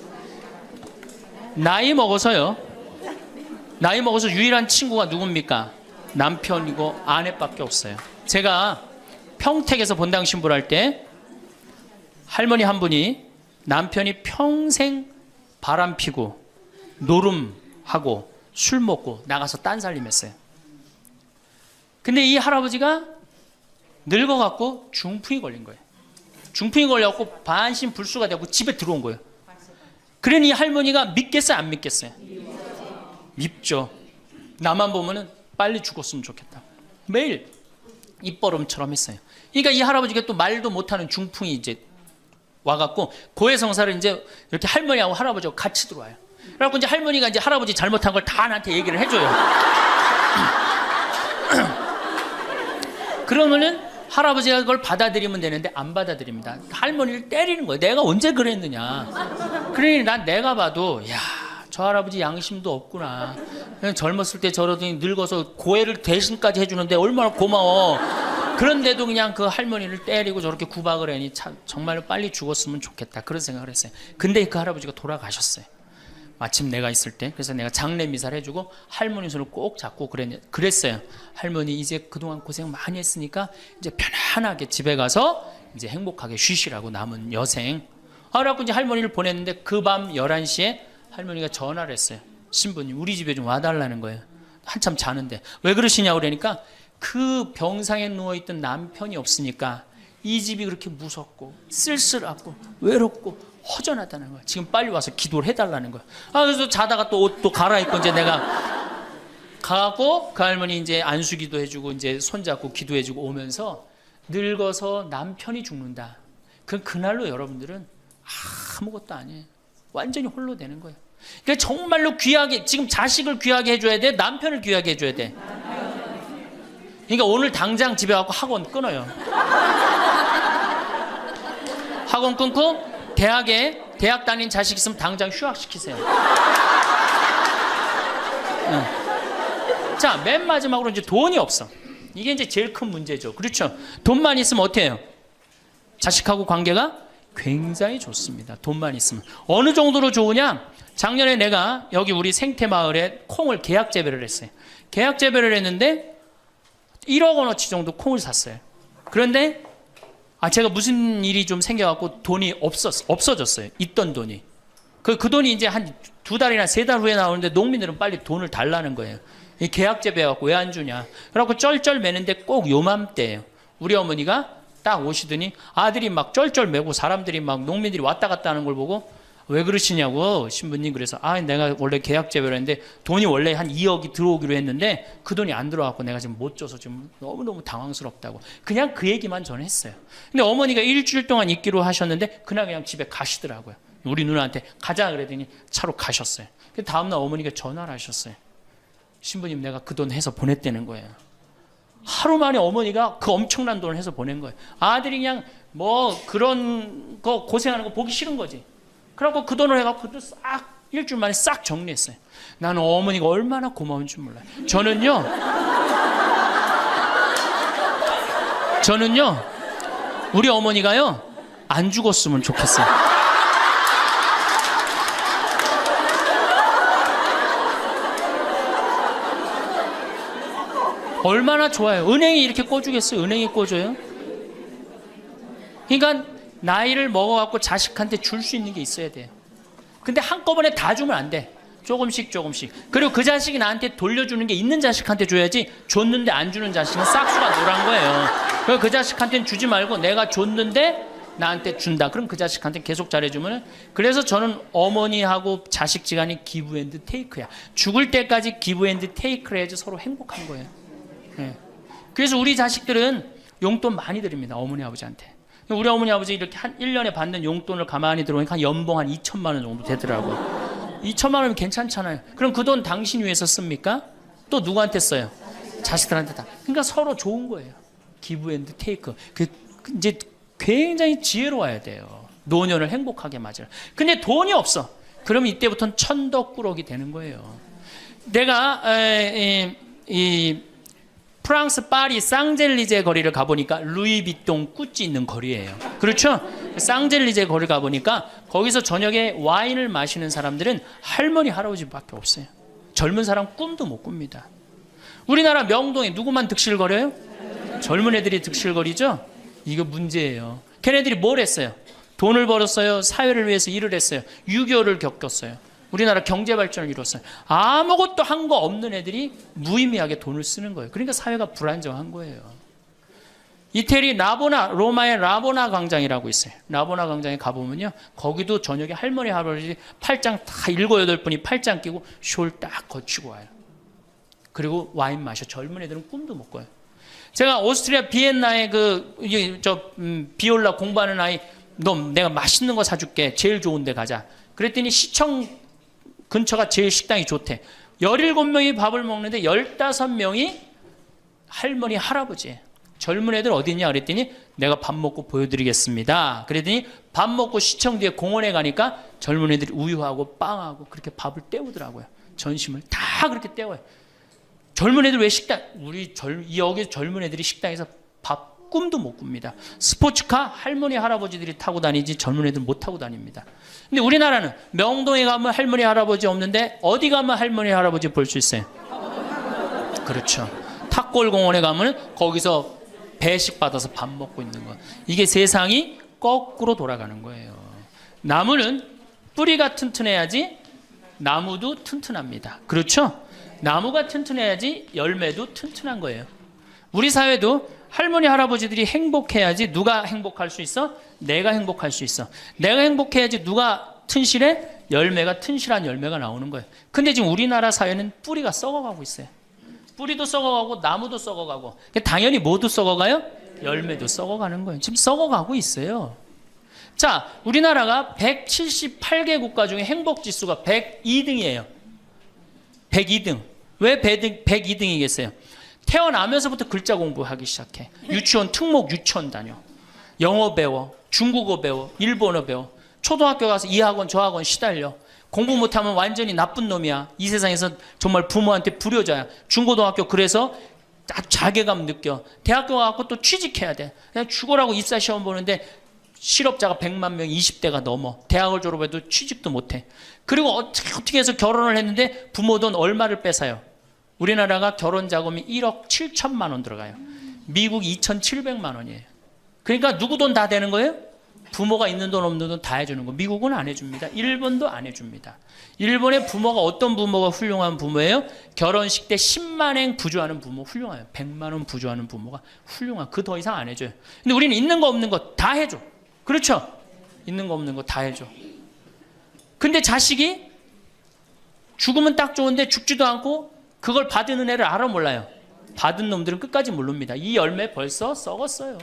나이 먹어서 유일한 친구가 누굽니까? 남편이고 아내밖에 없어요. 제가 평택에서 본당 신부를 할 때 할머니 한 분이 남편이 평생 바람 피고 노름하고 술 먹고 나가서 딴살림했어요. 근데 이 할아버지가 늙어갖고 중풍이 걸린 거예요. 중풍이 걸려갖고 반신불수가 되고 집에 들어온 거예요. 그러니 이 할머니가 믿겠어요? 안 믿겠어요? 밉죠. 나만 보면은 빨리 죽었으면 좋겠다. 매일 입버름처럼 했어요. 그러니까 이 할아버지가 또 말도 못하는 중풍이 이제 와갖고 고해성사를 이제 이렇게 할머니하고 할아버지하고 같이 들어와요. 그래갖고 이제 할머니가 이제 할아버지 잘못한 걸 다 나한테 얘기를 해줘요. 그러면은 할아버지가 그걸 받아들이면 되는데 안 받아들입니다. 할머니를 때리는 거예요. 내가 언제 그랬느냐. 그러니 난 내가 봐도 야, 저 할아버지 양심도 없구나. 그냥 젊었을 때 저러더니 늙어서 고해를 대신까지 해주는데 얼마나 고마워. 그런데도 그냥 그 할머니를 때리고 저렇게 구박을 하니 참 정말로 빨리 죽었으면 좋겠다. 그런 생각을 했어요. 근데 그 할아버지가 돌아가셨어요. 마침 내가 있을 때. 그래서 내가 장례 미사를 해주고 할머니 손을 꼭 잡고 그랬어요. 할머니 이제 그동안 고생 많이 했으니까 이제 편안하게 집에 가서 이제 행복하게 쉬시라고 남은 여생. 그래갖고 이제 할머니를 보냈는데 그 밤 11시에 할머니가 전화를 했어요. 신부님 우리 집에 좀 와달라는 거예요. 한참 자는데. 왜 그러시냐고 그러니까 그 병상에 누워있던 남편이 없으니까 이 집이 그렇게 무섭고 쓸쓸하고 외롭고 허전하다는 거야. 지금 빨리 와서 기도를 해달라는 거야. 그래서 자다가 또 옷도 갈아입고 이제 내가 가고 그 할머니 이제 안수기도 해주고 이제 손잡고 기도해주고 오면서 늙어서 남편이 죽는다. 그날로 여러분들은 아무것도 아니에요. 완전히 홀로 되는 거예요. 그러니까 정말로 귀하게 지금 자식을 귀하게 해줘야 돼. 남편을 귀하게 해줘야 돼. 그러니까 오늘 당장 집에 가고 학원 끊어요. 학원 끊고 대학 다닌 자식 있으면 당장 휴학시키세요. 자, 맨 마지막으로 이제 돈이 없어. 이게 이제 제일 큰 문제죠. 그렇죠? 돈만 있으면 어때요? 해요? 자식하고 관계가 굉장히 좋습니다. 돈만 있으면. 어느 정도로 좋으냐? 작년에 내가 여기 우리 생태마을에 콩을 계약 재배를 했어요. 계약 재배를 했는데 1억 원어치 정도 콩을 샀어요. 그런데 제가 무슨 일이 좀 생겨갖고 돈이 없어졌어요. 있던 돈이. 그 돈이 이제 한 2달이나 3달 후에 나오는데 농민들은 빨리 돈을 달라는 거예요. 이 계약 재배해갖고 왜 안 주냐. 그래갖고 쩔쩔 매는데 꼭 요맘때예요. 우리 어머니가 딱 오시더니 아들이 막 쩔쩔 매고 사람들이 막 농민들이 왔다 갔다 하는 걸 보고 왜 그러시냐고 신부님. 그래서 내가 원래 계약 재배를 했는데 돈이 원래 한 2억이 들어오기로 했는데 그 돈이 안 들어왔고 내가 지금 못 줘서 지금 너무너무 당황스럽다고 그냥 그 얘기만 저는 했어요. 근데 어머니가 일주일 동안 있기로 하셨는데 그날 그냥 집에 가시더라고요. 우리 누나한테 가자 그랬더니 차로 가셨어요. 다음날 어머니가 전화를 하셨어요. 신부님 내가 그 돈 해서 보냈다는 거예요. 하루 만에 어머니가 그 엄청난 돈을 해서 보낸 거예요. 아들이 그냥 뭐 그런 거 고생하는 거 보기 싫은 거지. 그래갖고 그 돈을 해갖고 그것도 싹 일주일 만에 싹 정리했어요. 나는 어머니가 얼마나 고마운 줄 몰라요. 저는요 우리 어머니가요 안 죽었으면 좋겠어요. 얼마나 좋아요. 은행이 이렇게 꿔주겠어요? 은행이 꿔줘요? 그러니까 나이를 먹어갖고 자식한테 줄 수 있는 게 있어야 돼요. 근데 한꺼번에 다 주면 안 돼. 조금씩. 그리고 그 자식이 나한테 돌려주는 게 있는 자식한테 줘야지 줬는데 안 주는 자식은 싹수가 노란 거예요. 그래서 그 자식한테는 주지 말고 내가 줬는데 나한테 준다. 그럼 그 자식한테 계속 잘해주면. 그래서 저는 어머니하고 자식 지간이 기브 앤드 테이크야. 죽을 때까지 기브 앤드 테이크를 해야지 서로 행복한 거예요. 네. 그래서 우리 자식들은 용돈 많이 드립니다. 어머니 아버지한테. 우리 어머니 아버지 이렇게 한 1년에 받는 용돈을 가만히 들어보니까 한 연봉 한 2천만 원 정도 되더라고요. 2천만 원이면 괜찮잖아요. 그럼 그 돈 당신 위해서 씁니까? 또 누구한테 써요? 자식들한테 다. 그러니까 서로 좋은 거예요. 기브 앤드 테이크. 이제 굉장히 지혜로워야 돼요. 노년을 행복하게 맞으라. 근데 돈이 없어. 그러면 이때부터는 천덕꾸러기 되는 거예요. 내가 프랑스 파리 쌍젤리제 거리를 가보니까 루이비통 구찌 있는 거리예요. 그렇죠? 쌍젤리제 거리 가보니까 거기서 저녁에 와인을 마시는 사람들은 할머니 할아버지밖에 없어요. 젊은 사람 꿈도 못 꿉니다. 우리나라 명동에 누구만 득실거려요? 젊은 애들이 득실거리죠? 이거 문제예요. 걔네들이 뭘 했어요? 돈을 벌었어요. 사회를 위해서 일을 했어요. 6.25를 겪었어요. 우리나라 경제 발전을 이뤘어요. 아무것도 한 거 없는 애들이 무의미하게 돈을 쓰는 거예요. 그러니까 사회가 불안정한 거예요. 이태리 로마의 라보나 광장이라고 있어요. 라보나 광장에 가보면요. 거기도 저녁에 할머니 할아버지 팔짱 다 7, 8분이 팔짱 끼고 숄 딱 거치고 와요. 그리고 와인 마셔. 젊은 애들은 꿈도 못 꿔요. 제가 오스트리아 비엔나에 비올라 공부하는 아이, 너 내가 맛있는 거 사줄게. 제일 좋은 데 가자. 그랬더니 시청 근처가 제일 식당이 좋대. 17명이 밥을 먹는데 15명이 할머니 할아버지예요. 젊은 애들 어디 있냐 그랬더니 내가 밥 먹고 보여드리겠습니다. 그랬더니 밥 먹고 시청 뒤에 공원에 가니까 젊은 애들이 우유하고 빵하고 그렇게 밥을 때우더라고요. 전심을 다 그렇게 때워요. 젊은 애들 왜 여기 젊은 애들이 식당에서 밥 꿈도 못 꿉니다. 스포츠카 할머니 할아버지들이 타고 다니지 젊은 애들 못 타고 다닙니다. 근데 우리나라는 명동에 가면 할머니 할아버지 없는데 어디 가면 할머니 할아버지 볼 수 있어요? 그렇죠. 탑골공원에 가면 거기서 배식 받아서 밥 먹고 있는 거. 이게 세상이 거꾸로 돌아가는 거예요. 나무는 뿌리가 튼튼해야지 나무도 튼튼합니다. 그렇죠? 나무가 튼튼해야지 열매도 튼튼한 거예요. 우리 사회도 할머니 할아버지들이 행복해야지 누가 행복할 수 있어? 내가 행복할 수 있어. 내가 행복해야지 누가 튼실해? 열매가 튼실한 열매가 나오는 거예요. 근데 지금 우리나라 사회는 뿌리가 썩어가고 있어요. 뿌리도 썩어가고 나무도 썩어가고 당연히 모두 썩어가요? 열매도 썩어가는 거예요. 지금 썩어가고 있어요. 자, 우리나라가 178개 국가 중에 행복지수가 102등이에요. 102등. 왜 102등이겠어요? 태어나면서부터 글자 공부하기 시작해. 유치원 특목 유치원 다녀. 영어 배워. 중국어 배워. 일본어 배워. 초등학교 가서 이 학원 저 학원 시달려. 공부 못하면 완전히 나쁜 놈이야. 이 세상에서 정말 부모한테 불효자야. 중고등학교 그래서 자괴감 느껴. 대학교 가서 또 취직해야 돼. 그냥 죽어라고 입사 시험 보는데 실업자가 100만 명 20대가 넘어. 대학을 졸업해도 취직도 못해. 그리고 어떻게 해서 결혼을 했는데 부모 돈 얼마를 뺏어요. 우리나라가 결혼 자금이 1억 7천만 원 들어가요. 미국 2,700만 원이에요. 그러니까 누구 돈 다 되는 거예요? 부모가 있는 돈 없는 돈 다 해주는 거. 미국은 안 해줍니다. 일본도 안 해줍니다. 일본의 부모가 어떤 부모가 훌륭한 부모예요? 결혼식 때 10만엔 부조하는 부모 훌륭해요. 100만 원 부조하는 부모가 훌륭한. 그 더 이상 안 해줘요. 근데 우리는 있는 거 없는 거 다 해줘. 그렇죠? 있는 거 없는 거 다 해줘. 근데 자식이 죽으면 딱 좋은데 죽지도 않고 그걸 받은 은혜를 알아 몰라요. 받은 놈들은 끝까지 모릅니다. 이 열매 벌써 썩었어요.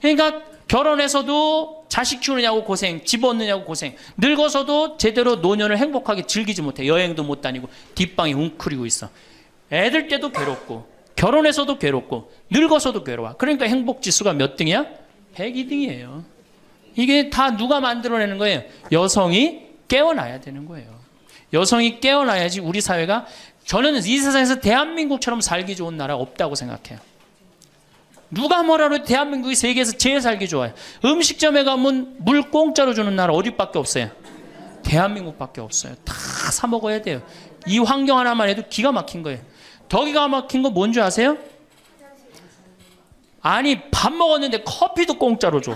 그러니까 결혼해서도 자식 키우느냐고 고생, 집 얻느냐고 고생, 늙어서도 제대로 노년을 행복하게 즐기지 못해. 여행도 못 다니고 뒷방이 웅크리고 있어. 애들 때도 괴롭고 결혼해서도 괴롭고 늙어서도 괴로워. 그러니까 행복지수가 몇 등이야? 102등이에요. 이게 다 누가 만들어내는 거예요? 여성이 깨어나야 되는 거예요. 여성이 깨어나야지 우리 사회가, 저는 이 세상에서 대한민국처럼 살기 좋은 나라 없다고 생각해요. 누가 뭐라도 대한민국이 세계에서 제일 살기 좋아요. 음식점에 가면 물 공짜로 주는 나라 어디밖에 없어요? 대한민국밖에 없어요. 다 사 먹어야 돼요. 이 환경 하나만 해도 기가 막힌 거예요. 더 기가 막힌 거 뭔지 아세요? 아니 밥 먹었는데 커피도 공짜로 줘.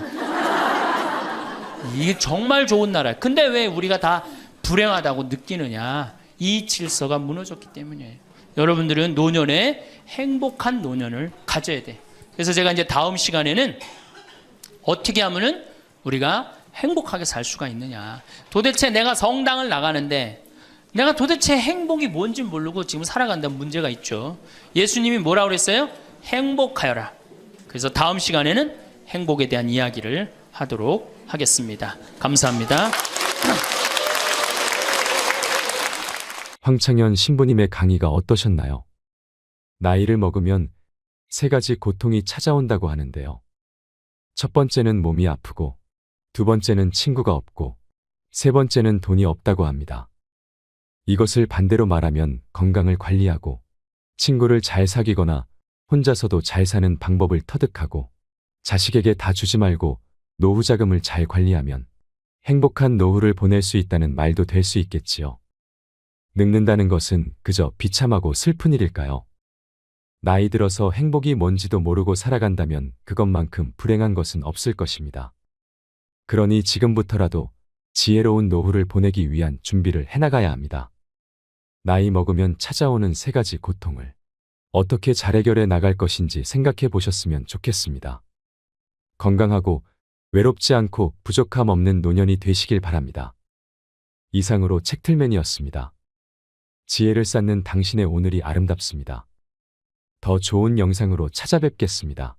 이게 정말 좋은 나라예요. 근데 왜 우리가 다 불행하다고 느끼느냐? 이 질서가 무너졌기 때문이에요. 여러분들은 노년에 행복한 노년을 가져야 돼. 그래서 제가 이제 다음 시간에는 어떻게 하면은 우리가 행복하게 살 수가 있느냐. 도대체 내가 성당을 나가는데 내가 도대체 행복이 뭔지 모르고 지금 살아간다는 문제가 있죠. 예수님이 뭐라고 그랬어요? 행복하여라. 그래서 다음 시간에는 행복에 대한 이야기를 하도록 하겠습니다. 감사합니다. 황창현 신부님의 강의가 어떠셨나요? 나이를 먹으면 3가지 고통이 찾아온다고 하는데요. 첫 번째는 몸이 아프고, 두 번째는 친구가 없고, 세 번째는 돈이 없다고 합니다. 이것을 반대로 말하면 건강을 관리하고, 친구를 잘 사귀거나 혼자서도 잘 사는 방법을 터득하고, 자식에게 다 주지 말고 노후 자금을 잘 관리하면 행복한 노후를 보낼 수 있다는 말도 될 수 있겠지요. 늙는다는 것은 그저 비참하고 슬픈 일일까요? 나이 들어서 행복이 뭔지도 모르고 살아간다면 그것만큼 불행한 것은 없을 것입니다. 그러니 지금부터라도 지혜로운 노후를 보내기 위한 준비를 해나가야 합니다. 나이 먹으면 찾아오는 3가지 고통을 어떻게 잘 해결해 나갈 것인지 생각해 보셨으면 좋겠습니다. 건강하고 외롭지 않고 부족함 없는 노년이 되시길 바랍니다. 이상으로 책틀맨이었습니다. 지혜를 쌓는 당신의 오늘이 아름답습니다. 더 좋은 영상으로 찾아뵙겠습니다.